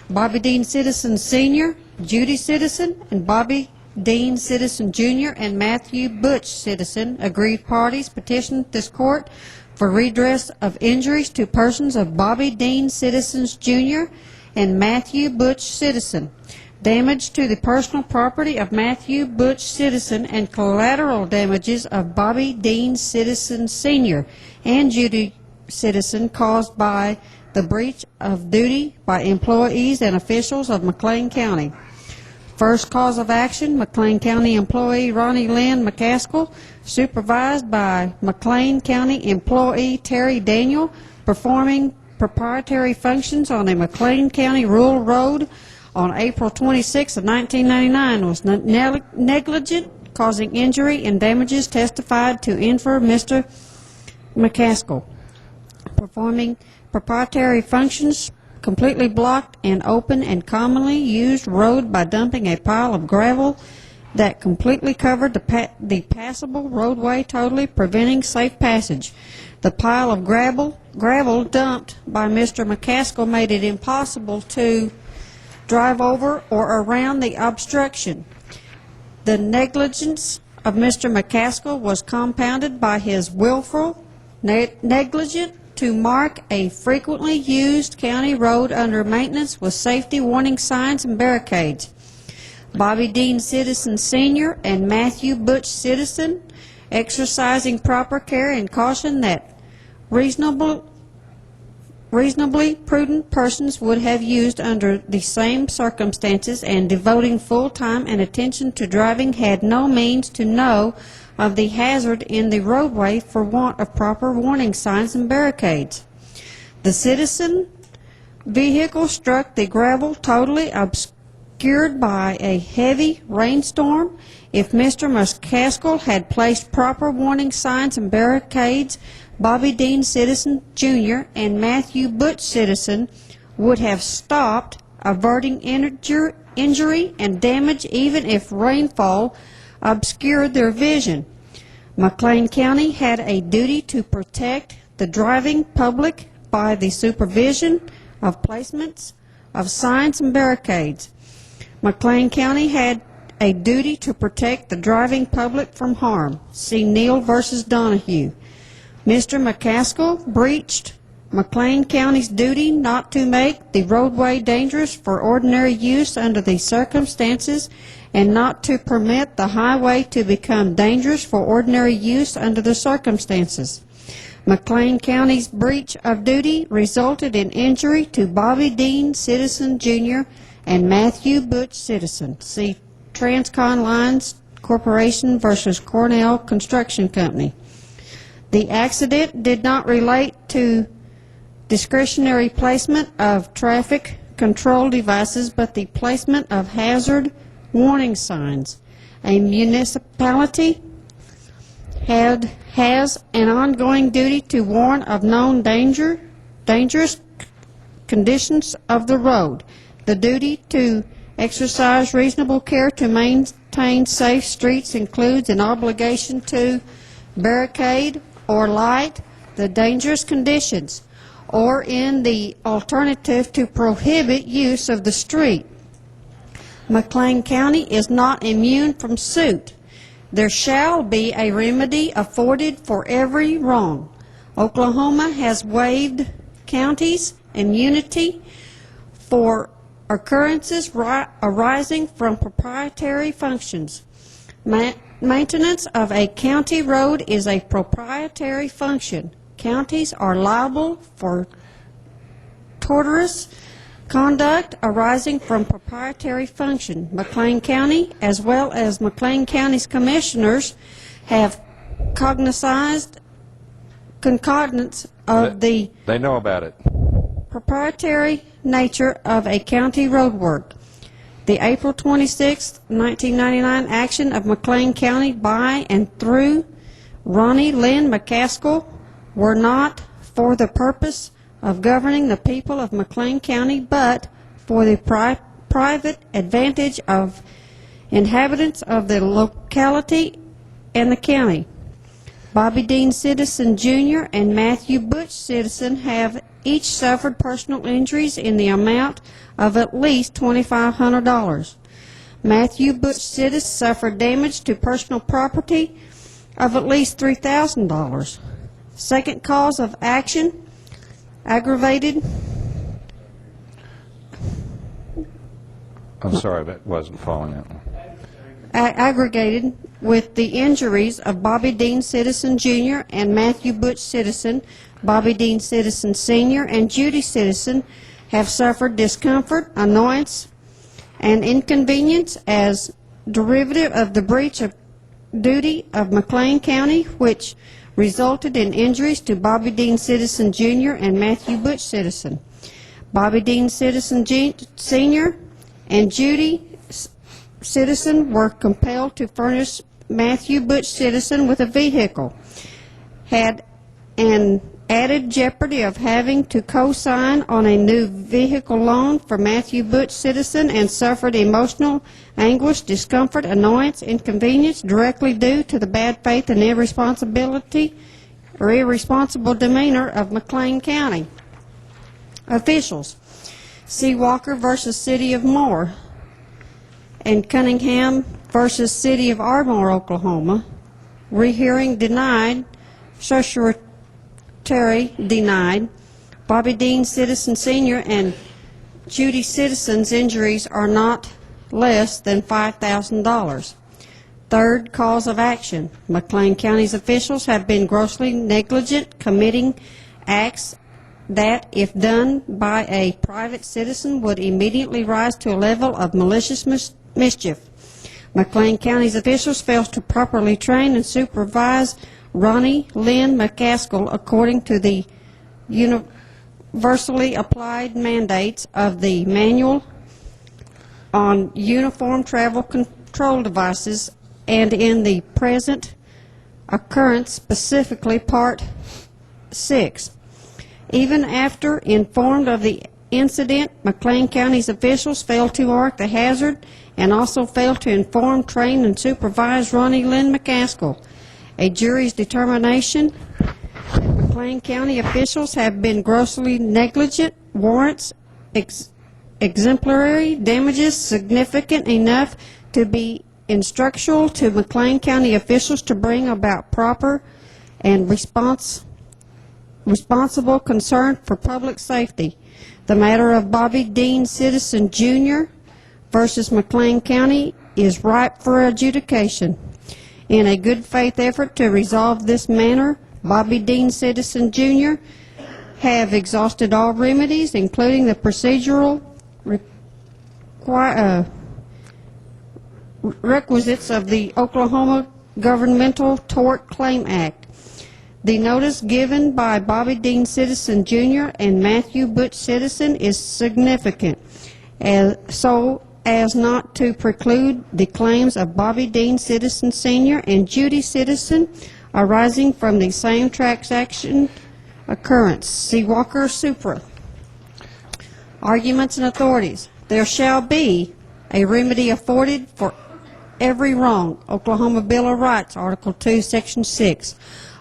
I: Bobby Dean Citizen Sr., Judy Citizen, and Bobby Dean Citizen Jr. and Matthew Butch Citizen, aggrieved parties, petitioned this court for redress of injuries to persons of Bobby Dean Citizens Jr. and Matthew Butch Citizen, damage to the personal property of Matthew Butch Citizen, and collateral damages of Bobby Dean Citizen Sr. and Judy Citizen caused by the breach of duty by employees and officials of McLean County. First cause of action, McLean County employee Ronnie Lynn McCaskill, supervised by McLean County employee Terry Daniel, performing proprietary functions on a McLean County rural road on April 26 of 1999, was negligent causing injury and damages testified to infer Mr. McCaskill performing proprietary functions completely blocked an open and commonly used road by dumping a pile of gravel that completely covered the passable roadway, totally preventing safe passage. The pile of gravel dumped by Mr. McCaskill made it impossible to drive over or around the obstruction. The negligence of Mr. McCaskill was compounded by his willful negligence to mark a frequently used county road under maintenance with safety warning signs and barricades. Bobby Dean Citizen Sr. and Matthew Butch Citizen, exercising proper care and caution that reasonably prudent persons would have used under the same circumstances, and devoting full time and attention to driving, had no means to know of the hazard in the roadway for want of proper warning signs and barricades. The citizen vehicle struck the gravel totally obscured by a heavy rainstorm. If Mr. McCaskill had placed proper warning signs and barricades, Bobby Dean Citizen Jr. and Matthew Butch Citizen would have stopped, averting injury and damage even if rainfall obscured their vision. McLean County had a duty to protect the driving public by the supervision of placements of signs and barricades. McLean County had a duty to protect the driving public from harm. See Neal versus Donahue. Mr. McCaskill breached McLean County's duty not to make the roadway dangerous for ordinary use under the circumstances, and not to permit the highway to become dangerous for ordinary use under the circumstances. McLean County's breach of duty resulted in injury to Bobby Dean Citizen Jr. and Matthew Butch Citizen. See Transcon Lines Corporation versus Cornell Construction Company. The accident did not relate to discretionary placement of traffic control devices, but the placement of hazard warning signs. A municipality has an ongoing duty to warn of known dangerous conditions of the road. The duty to exercise reasonable care to maintain safe streets includes an obligation to barricade or light the dangerous conditions, or in the alternative to prohibit use of the street. McLean County is not immune from suit. There shall be a remedy afforded for every wrong. Oklahoma has waived counties' immunity for occurrences arising from proprietary functions. Maintenance of a county road is a proprietary function. Counties are liable for tortious conduct arising from proprietary function. McLean County, as well as McLean County's commissioners, have cognizance of the
A: They know about it.
I: proprietary nature of a county road work. The April 26, 1999 action of McLean County by and through Ronnie Lynn McCaskill were not for the purpose of governing the people of McLean County, but for the private advantage of inhabitants of the locality and the county. Bobby Dean Citizen Jr. and Matthew Butch Citizen have each suffered personal injuries in the amount of at least $2,500. Matthew Butch Citizen suffered damage to personal property of at least $3,000. Second cause of action, aggravated.
A: I'm sorry, but wasn't following that one.
I: Aggregated with the injuries of Bobby Dean Citizen Jr. and Matthew Butch Citizen. Bobby Dean Citizen Sr. and Judy Citizen have suffered discomfort, annoyance, and inconvenience as derivative of the breach of duty of McLean County, which resulted in injuries to Bobby Dean Citizen Jr. and Matthew Butch Citizen. Bobby Dean Citizen Sr. and Judy Citizen were compelled to furnish Matthew Butch Citizen with a vehicle, had an added jeopardy of having to co-sign on a new vehicle loan for Matthew Butch Citizen, and suffered emotional anguish, discomfort, annoyance, inconvenience directly due to the bad faith and irresponsibility or irresponsible demeanor of McLean County officials. C. Walker versus City of Moore and Cunningham versus City of Ardmore, Oklahoma. Rehearing denied. Certiorari denied. Bobby Dean Citizen Sr. and Judy Citizen's injuries are not less than $5,000. Third cause of action. McLean County's officials have been grossly negligent, committing acts that, if done by a private citizen, would immediately rise to a level of malicious mischief. McLean County's officials failed to properly train and supervise Ronnie Lynn McCaskill according to the universally applied mandates of the Manual on Uniform Travel Control Devices and in the present occurrence, specifically Part 6. Even after informed of the incident, McLean County's officials failed to mark the hazard and also failed to inform, train, and supervise Ronnie Lynn McCaskill. A jury's determination that McLean County officials have been grossly negligent warrants exemplary damages significant enough to be instructional to McLean County officials to bring about proper and responsible concern for public safety. The matter of Bobby Dean Citizen Jr. versus McLean County is ripe for adjudication. In a good faith effort to resolve this matter, Bobby Dean Citizen Jr. have exhausted all remedies, including the procedural requisites of the Oklahoma Governmental Tort Claim Act. The notice given by Bobby Dean Citizen Jr. and Matthew Butch Citizen is significant, so as not to preclude the claims of Bobby Dean Citizen Sr. and Judy Citizen arising from the same transaction occurrence. C. Walker Supra. Arguments and authorities. There shall be a remedy afforded for every wrong. Oklahoma Bill of Rights, Article 2, Section 6.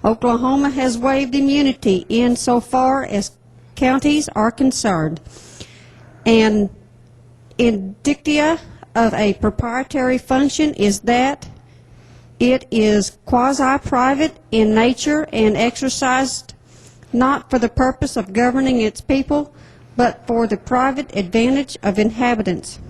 I: Oklahoma has waived immunity insofar as counties are concerned. And indicia of a proprietary function is that it is quasi-private in nature and exercised not for the purpose of governing its people, but for the private advantage of inhabitants.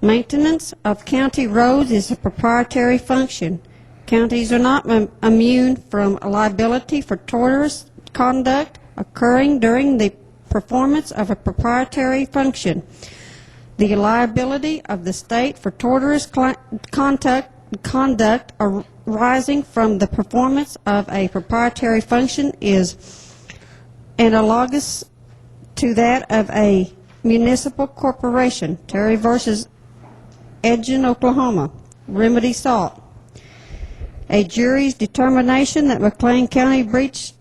I: Maintenance of county roads is a proprietary function. Counties are not immune from liability for tortious conduct occurring during the performance of a proprietary function. The liability of the state for tortious conduct arising from the performance of a proprietary function is analogous to that of a municipal corporation. Terry versus Edgen, Oklahoma. Remedy sought. A jury's determination that McLean County breached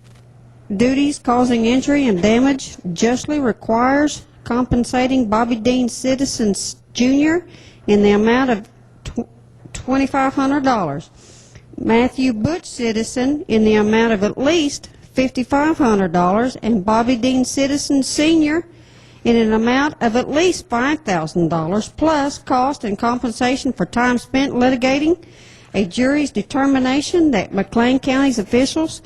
I: duties causing injury and damage justly requires compensating Bobby Dean Citizen Jr. in the amount of $2,500. Matthew Butch Citizen in the amount of at least $5,500, and Bobby Dean Citizen Sr. in an amount of at least $5,000, plus cost and compensation for time spent litigating. A jury's determination that McLean County's officials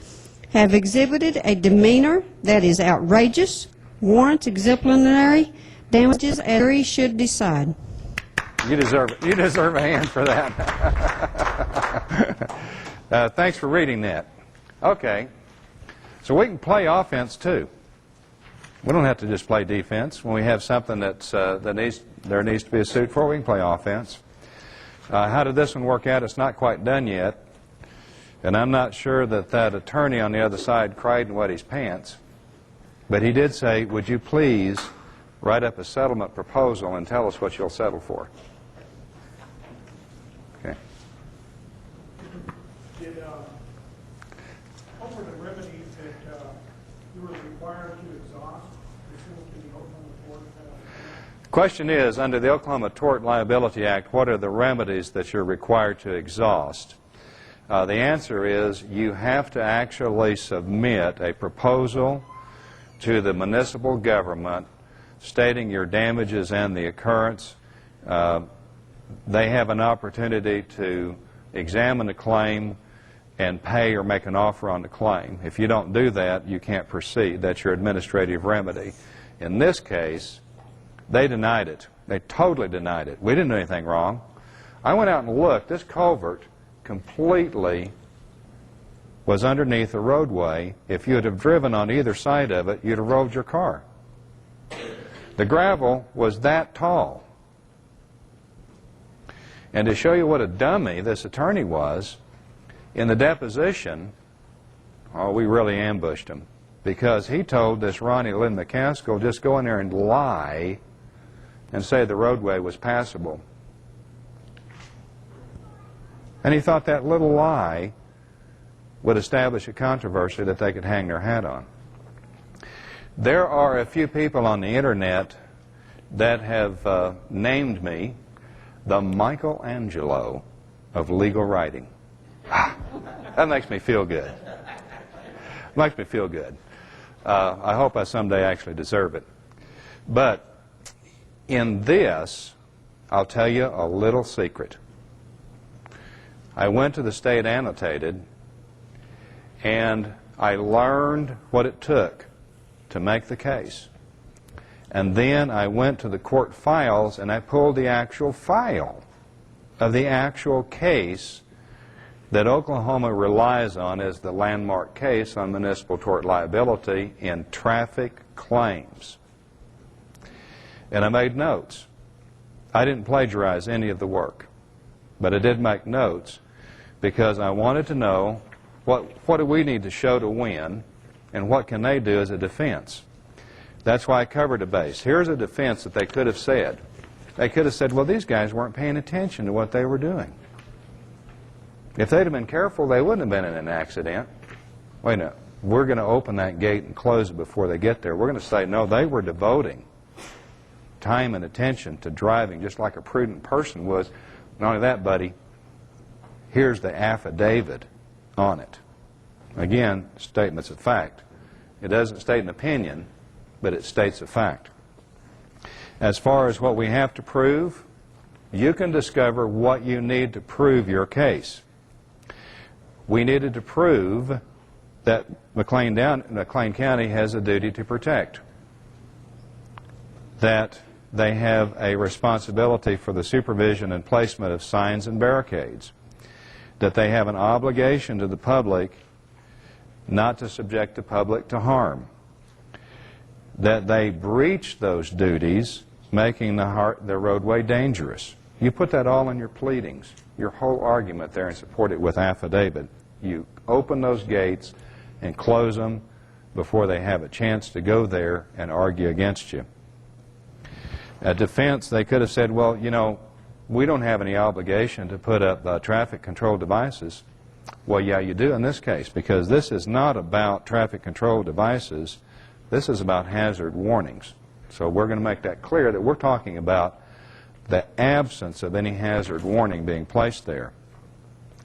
I: have exhibited a demeanor that is outrageous, warrants exemplary damages, and the jury should decide.
A: You deserve it. You deserve a hand for that. Thanks for reading that. Okay. So we can play offense too. We don't have to just play defense. When we have something that's there needs to be a suit for, we can play offense. How did this one work out? It's not quite done yet, and I'm not sure that attorney on the other side cried and wet his pants. But he did say, "Would you please write up a settlement proposal and tell us what you'll settle for?" Okay.
F: you were required to exhaust pursuant to the Oklahoma Tort.
A: The question is, under the Oklahoma Tort Liability Act, what are the remedies that you're required to exhaust? The answer is you have to actually submit a proposal to the municipal government stating your damages and the occurrence. They have an opportunity to examine the claim and pay or make an offer on the claim. If you don't do that, you can't proceed. That's your administrative remedy. In this case, they denied it. They totally denied it. We didn't do anything wrong. I went out and looked. This culvert completely was underneath the roadway. If you would have driven on either side of it, you'd have rolled your car. The gravel was that tall. And to show you what a dummy this attorney was, in the deposition, oh, we really ambushed him, because he told this Ronnie Lynn McCaskill, just go in there and lie and say the roadway was passable. And he thought that little lie would establish a controversy that they could hang their hat on. There are a few people on the internet that have named me the Michelangelo of legal writing. That makes me feel good. Makes me feel good. I hope I someday actually deserve it. But in this, I'll tell you a little secret. I went to the state annotated and I learned what it took to make the case. And then I went to the court files and I pulled the actual file of the actual case that Oklahoma relies on as the landmark case on municipal tort liability in traffic claims. And I made notes. I didn't plagiarize any of the work, but I did make notes because I wanted to know what do we need to show to win and what can they do as a defense. That's why I covered a base. Here's a defense that they could have said. They could have said, well, these guys weren't paying attention to what they were doing. If they'd have been careful, they wouldn't have been in an accident. Wait a minute. We're going to open that gate and close it before they get there. We're going to say, no, they were devoting time and attention to driving just like a prudent person was. Not only that, buddy, here's the affidavit on it. Again, statements of fact. It doesn't state an opinion, but it states a fact. As far as what we have to prove, you can discover what you need to prove your case. We needed to prove that McLean County has a duty to protect, that they have a responsibility for the supervision and placement of signs and barricades, that they have an obligation to the public not to subject the public to harm, that they breach those duties, making the roadway dangerous. You put that all in your pleadings, your whole argument there, and support it with affidavit. You open those gates and close them before they have a chance to go there and argue against you. At defense, they could have said, well, you know, we don't have any obligation to put up traffic control devices. Well, yeah, you do in this case, because this is not about traffic control devices. This is about hazard warnings. So we're going to make that clear that we're talking about the absence of any hazard warning being placed there.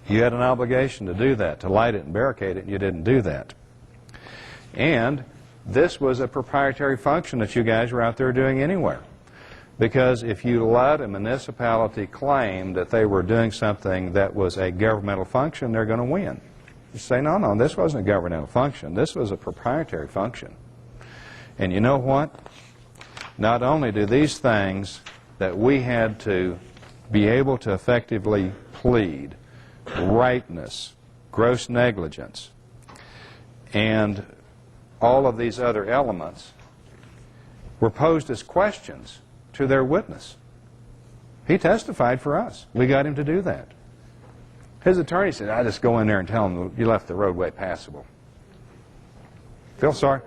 A: You had an obligation to do that, to light it and barricade it, and you didn't do that. And this was a proprietary function that you guys were out there doing anywhere. Because if you let a municipality claim that they were doing something that was a governmental function, they're going to win. You say, no, no, this wasn't a governmental function. This was a proprietary function. And you know what? Not only do these things that we had to be able to effectively plead, rightness, gross negligence, and all of these other elements were posed as questions to their witness. He testified for us. We got him to do that. His attorney said, I just go in there and tell him you left the roadway passable. Feel sorry?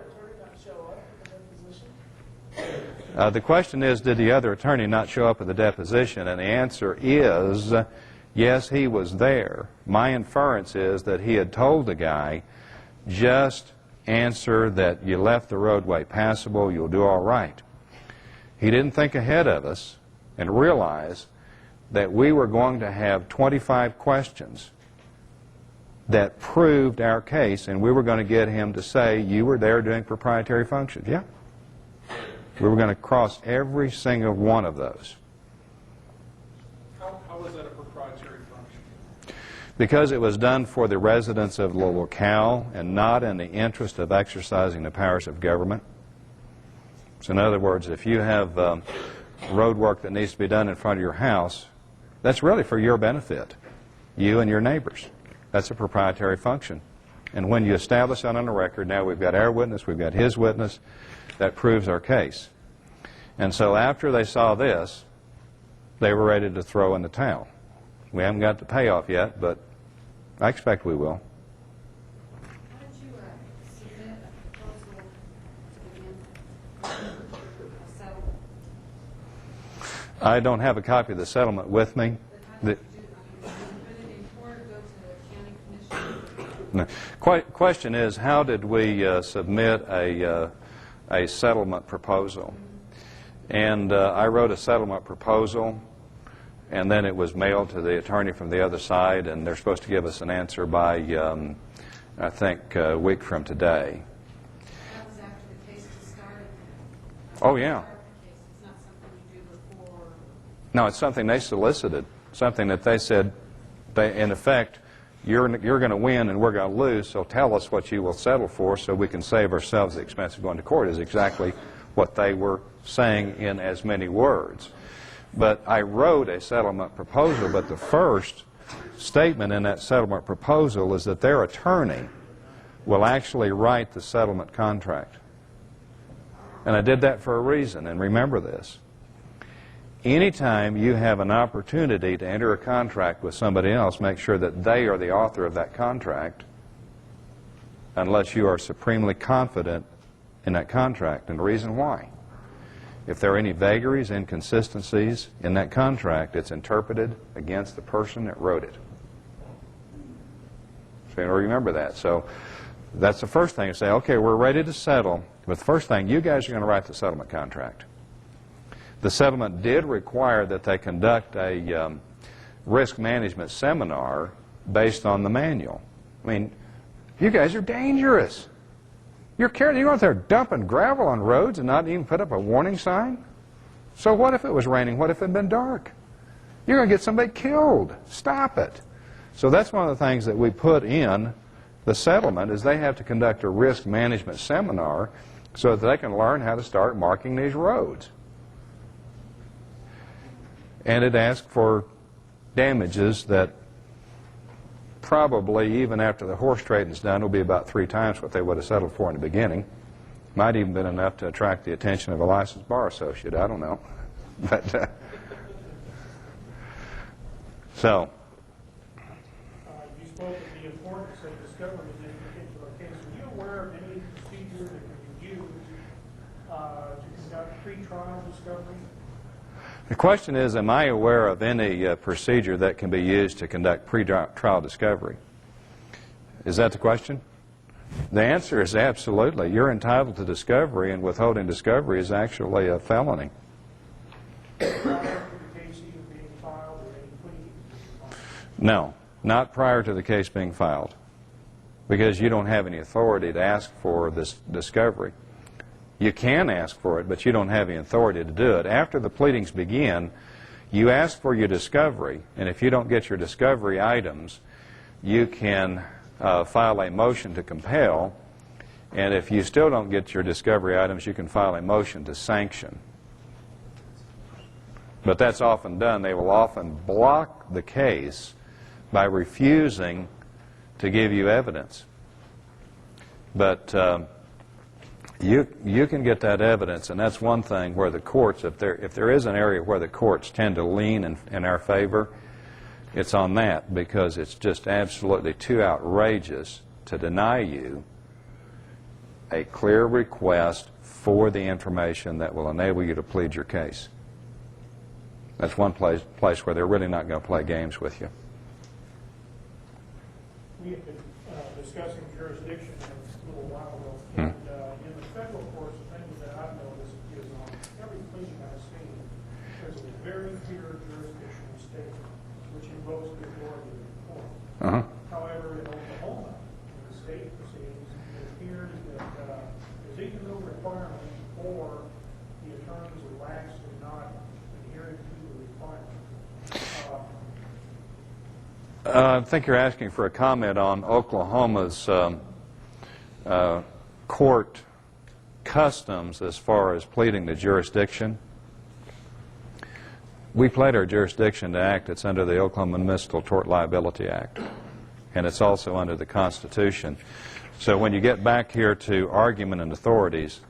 A: The question is, did the other attorney not show up at the deposition? And the answer is, yes, he was there. My inference is that he had told the guy, just answer that you left the roadway passable, you'll do all right. He didn't think ahead of us and realize that we were going to have 25 questions that proved our case, and we were going to get him to say, you were there doing proprietary functions. Yeah. We were going to cross every single one of those.
D: How was that a proprietary function?
A: Because it was done for the residents of the locale and not in the interest of exercising the powers of government. So in other words, if you have road work that needs to be done in front of your house, that's really for your benefit, you and your neighbors. That's a proprietary function. And when you establish that on the record, now we've got our witness, we've got his witness, that proves our case. And so after they saw this, they were ready to throw in the towel. We haven't got the payoff yet, but I expect we will.
E: How did you submit a proposal to begin a settlement?
A: I don't have a copy of the settlement with me.
E: How did you do that? Did you put it in court, go to the county commission?
A: No. Question is, how did we submit a settlement proposal? And I wrote a settlement proposal, and then it was mailed to the attorney from the other side, and they're supposed to give us an answer by, I think, a week from today.
E: That was after the case was started.
A: Oh, yeah.
E: It's not something you do before.
A: No, it's something they solicited, something that they said, in effect, you're going to win and we're going to lose, so tell us what you will settle for so we can save ourselves the expense of going to court, is exactly what they were saying in as many words. But I wrote a settlement proposal, but the first statement in that settlement proposal is that their attorney will actually write the settlement contract. And I did that for a reason, and remember this. Anytime you have an opportunity to enter a contract with somebody else, make sure that they are the author of that contract, unless you are supremely confident in that contract. And the reason why: if there are any vagaries, inconsistencies in that contract, it's interpreted against the person that wrote it. So you remember that. So that's the first thing. You say, okay, we're ready to settle, but the first thing, you guys are going to write the settlement contract. The settlement did require that they conduct a risk management seminar based on the manual. I mean, you guys are dangerous. You're out there dumping gravel on roads and not even put up a warning sign? So what if it was raining? What if it had been dark? You're going to get somebody killed. Stop it. So that's one of the things that we put in the settlement, is they have to conduct a risk management seminar so that they can learn how to start marking these roads. And it asked for damages that probably, even after the horse trading's done, will be about 3 times what they would have settled for in the beginning. Might even been enough to attract the attention of a licensed bar associate. I don't know. But so.
F: You spoke of the importance of discovery in this particular case. Are you aware of any procedure that can be used to conduct pre-trial discovery?
A: The question is, am I aware of any procedure that can be used to conduct pre-trial discovery? Is that the question? The answer is absolutely. You're entitled to discovery, and withholding discovery is actually a felony.
F: Prior to the case even being filed or any plea being filed?
A: No, not prior to the case being filed, because you don't have any authority to ask for this discovery. You can ask for it, but you don't have any authority to do it. After the pleadings begin, you ask for your discovery, and if you don't get your discovery items, you can file a motion to compel, and if you still don't get your discovery items, you can file a motion to sanction. But that's often done. They will often block the case by refusing to give you evidence. But you can get that evidence, and that's one thing where the courts, if there is an area where the courts tend to lean in our favor, it's on that, because it's just absolutely too outrageous to deny you a clear request for the information that will enable you to plead your case. That's one place where they're really not going to play games with you.
F: We have been discussing jurisdiction jurisdiction a little while ago, and in the federal courts, the thing that I've noticed is on every pleading I've seen, there's a very clear jurisdictional statement which invokes the authority of the court. However, in Oklahoma, in the state proceedings, it appears that there's even no requirement for the attorneys or lax in not adhering to the requirement.
A: I think you're asking for a comment on Oklahoma's court customs as far as pleading the jurisdiction. We plead our jurisdiction to act. It's under the Oklahoma Municipal Tort Liability Act, and it's also under the Constitution. So when you get back here to argument and authorities,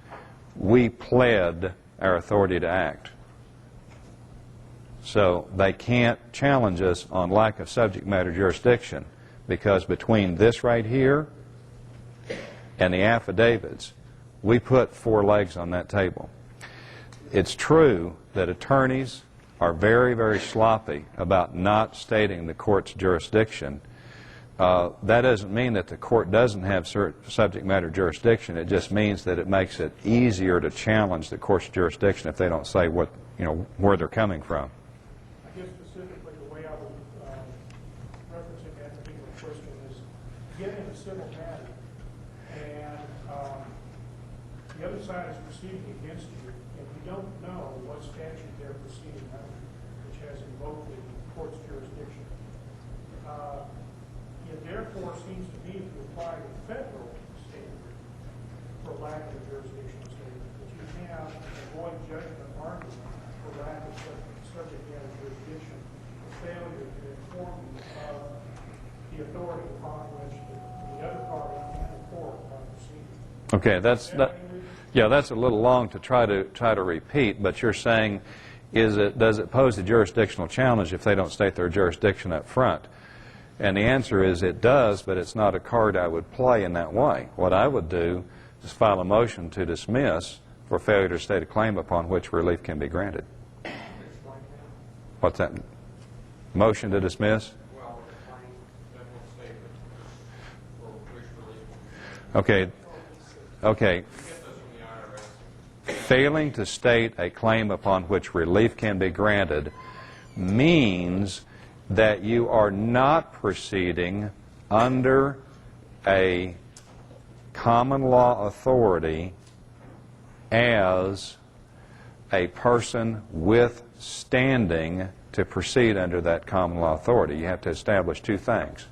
A: we pled our authority to act. So they can't challenge us on lack of subject matter jurisdiction, because between this right here and the affidavits, we put 4 legs on that table. It's true that attorneys are very, very sloppy about not stating the court's jurisdiction. That doesn't mean that the court doesn't have subject matter jurisdiction. It just means that it makes it easier to challenge the court's jurisdiction if they don't say what, where they're coming from.
F: I guess specifically the way I was referencing that particular question is, get in a civil matter, and the other side is proceeding against you, and you don't know what statute they're proceeding under, which has invoked the court's jurisdiction. It therefore seems to me to apply the federal standard for lack of a jurisdictional statement, that you have a void judgment argument for lack of subject matter jurisdiction, for failure to inform you of the authority upon which the other party and the court are proceeding.
A: Okay, that's a little long to try to repeat, but you're saying, does it pose a jurisdictional challenge if they don't state their jurisdiction up front? And the answer is it does, but it's not a card I would play in that way. What I would do is file a motion to dismiss for failure to state a claim upon which relief can be granted. What's that? Motion to dismiss?
J: Well, the claim, federal statement for which relief.
A: Okay.
J: You get those from the IRS.
A: Failing to state a claim upon which relief can be granted means that you are not proceeding under a common law authority as a person with standing to proceed under that common law authority. You have to establish 2 things.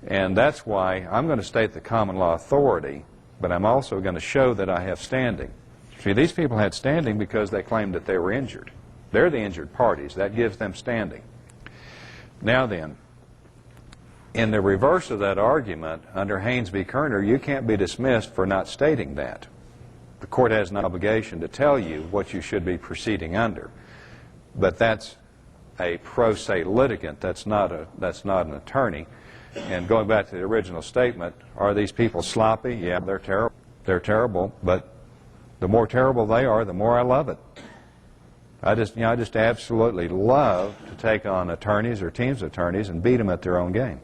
A: And that's why I'm going to state the common law authority, but I'm also going to show that I have standing. See, these people had standing because they claimed that they were injured. They're the injured parties. That gives them standing. Now then, in the reverse of that argument, under Haynes v. Kerner, you can't be dismissed for not stating that. The court has an obligation to tell you what you should be proceeding under. But that's a pro se litigant. That's not an attorney. And going back to the original statement, are these people sloppy? Yeah, they're terrible. They're terrible, but the more terrible they are, the more I love it. I just absolutely love to take on attorneys or teams of attorneys and beat them at their own game.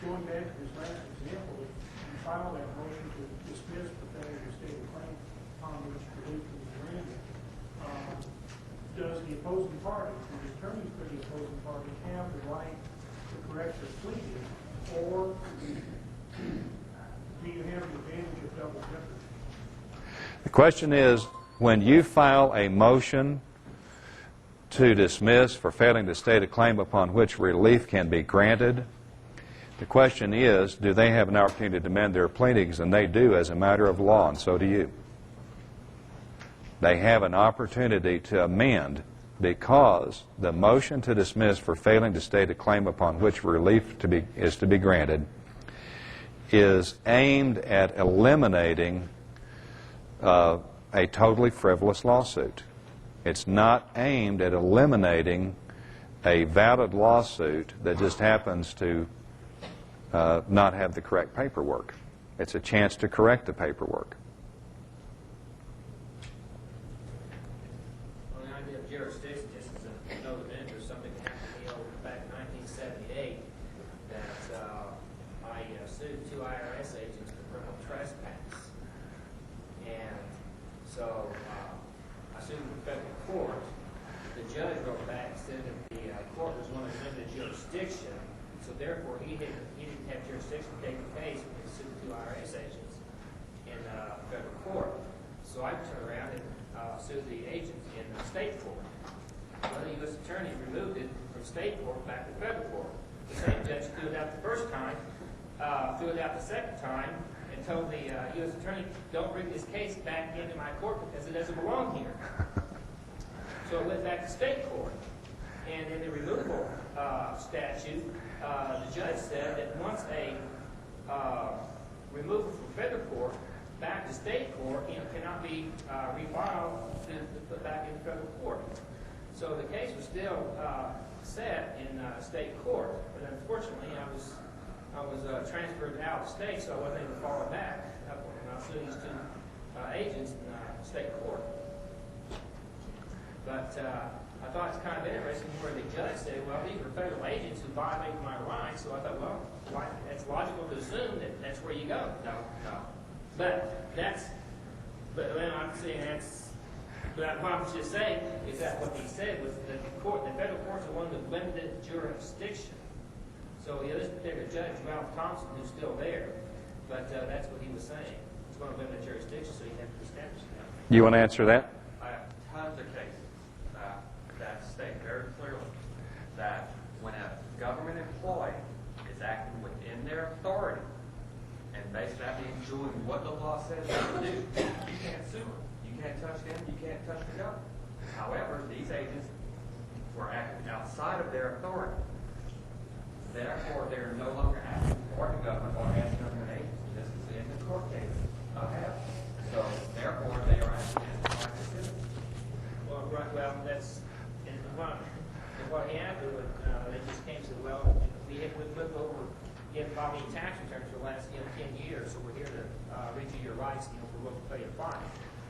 F: Going back to this last example, if you file that motion to dismiss for failure to state a claim upon which relief can be granted, does the opposing party, the attorneys for the opposing party, have the right to correct their pleading, or do you have the advantage of double jeopardy?
A: The question is, when you file a motion to dismiss for failing to state a claim upon which relief can be granted, the question is, do they have an opportunity to amend their pleadings? And they do as a matter of law, and so do you. They have an opportunity to amend because the motion to dismiss for failing to state a claim upon which relief is to be granted is aimed at eliminating a totally frivolous lawsuit. It's not aimed at eliminating a valid lawsuit that just happens to not have the correct paperwork. It's a chance to correct the paperwork.
K: Well, the idea of jurisdiction, just as a note of interest, something that happened to me back in 1978 that I jurisdiction to take the case and sue the two IRS agents in federal court. So I turned around and sued the agents in the state court. Well, the U.S. attorney removed it from state court back to federal court. The same judge threw it out the first time, threw it out the second time, and told the U.S. attorney, don't bring this case back into my court because it doesn't belong here. So it went back to state court. And in the removal statute, the judge said that once a removal from federal court back to state court, cannot be refiled to put back in federal court. So the case was still set in state court, but unfortunately, I was transferred out of state, so I wasn't able to follow back up when I was suing these two agents in state court. But I thought it's kind of interesting where the judge said, well, these were federal agents who violated my rights, so I thought, well, it's logical to assume that that's where you go. No. But then I'm saying but what I'm just saying is that what he said was that the federal courts are one with limited jurisdiction. So this particular judge, Ralph Thompson, who's still there, but that's what he was saying. It's one of limited jurisdiction, so you have to establish that.
A: You want to answer that?
J: I have tons of cases that state very clearly that when a government employee is acting within their authority, and basically that means doing what the law says they can do, you can't sue them. You can't touch them. You can't touch the government. However, these agents were acting outside of their authority. Therefore, they're no longer acting for the government or as government agents. This is in the court case I have. So, therefore, they are acting as private citizens.
K: Well, that's in what happened. They just came to well, we've lived over filing tax returns for the last 10 years, so we're here to redo your rights, for what to pay a fine.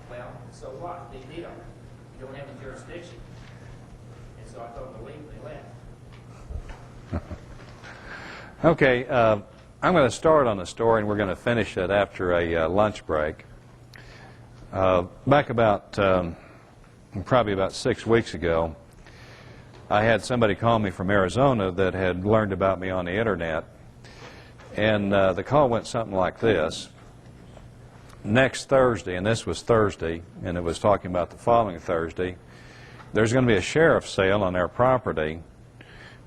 K: Well, so what? Big deal. You don't have the jurisdiction, and so I told them to leave, and they left.
A: Okay, I'm going to start on the story, and we're going to finish it after a lunch break. Back about, probably about 6 weeks ago, I had somebody call me from Arizona that had learned about me on the internet, and the call went something like this. Next Thursday, and this was Thursday, and it was talking about the following Thursday, there's going to be a sheriff's sale on our property,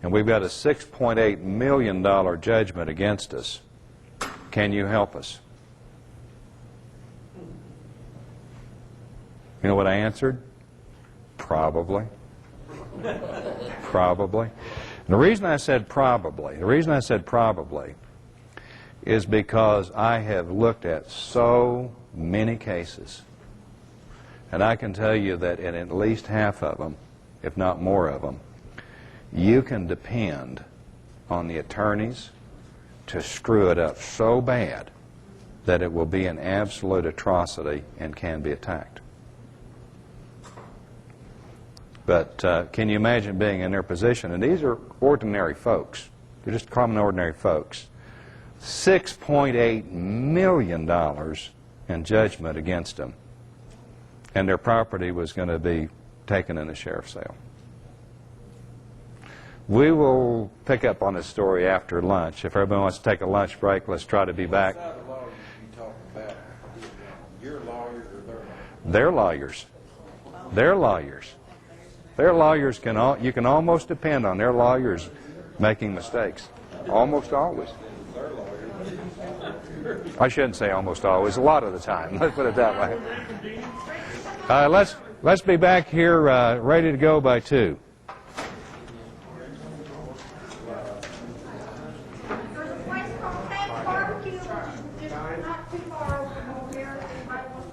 A: and we've got a $6.8 million judgment against us. Can you help us? You know what I answered? Probably. Probably. And the reason I said probably is because I have looked at so many cases, and I can tell you that in at least half of them, if not more of them, you can depend on the attorneys to screw it up so bad that it will be an absolute atrocity and can be attacked. But can you imagine being in their position? And these are ordinary folks. They're just common, ordinary folks. $6.8 million in judgment against them. And their property was going to be taken in a sheriff's sale. We will pick up on this story after lunch. If everybody wants to take a lunch break, let's try to be back.
C: What side of law you talking about? Your lawyers or
A: Their lawyers. Their lawyers. Their lawyers you can almost depend on their lawyers making mistakes. Almost always. I shouldn't say almost always, a lot of the time. Let's put it that way. Let's be back here ready to go by 2.
B: There's a place called Pat's Barbecue, which is just not too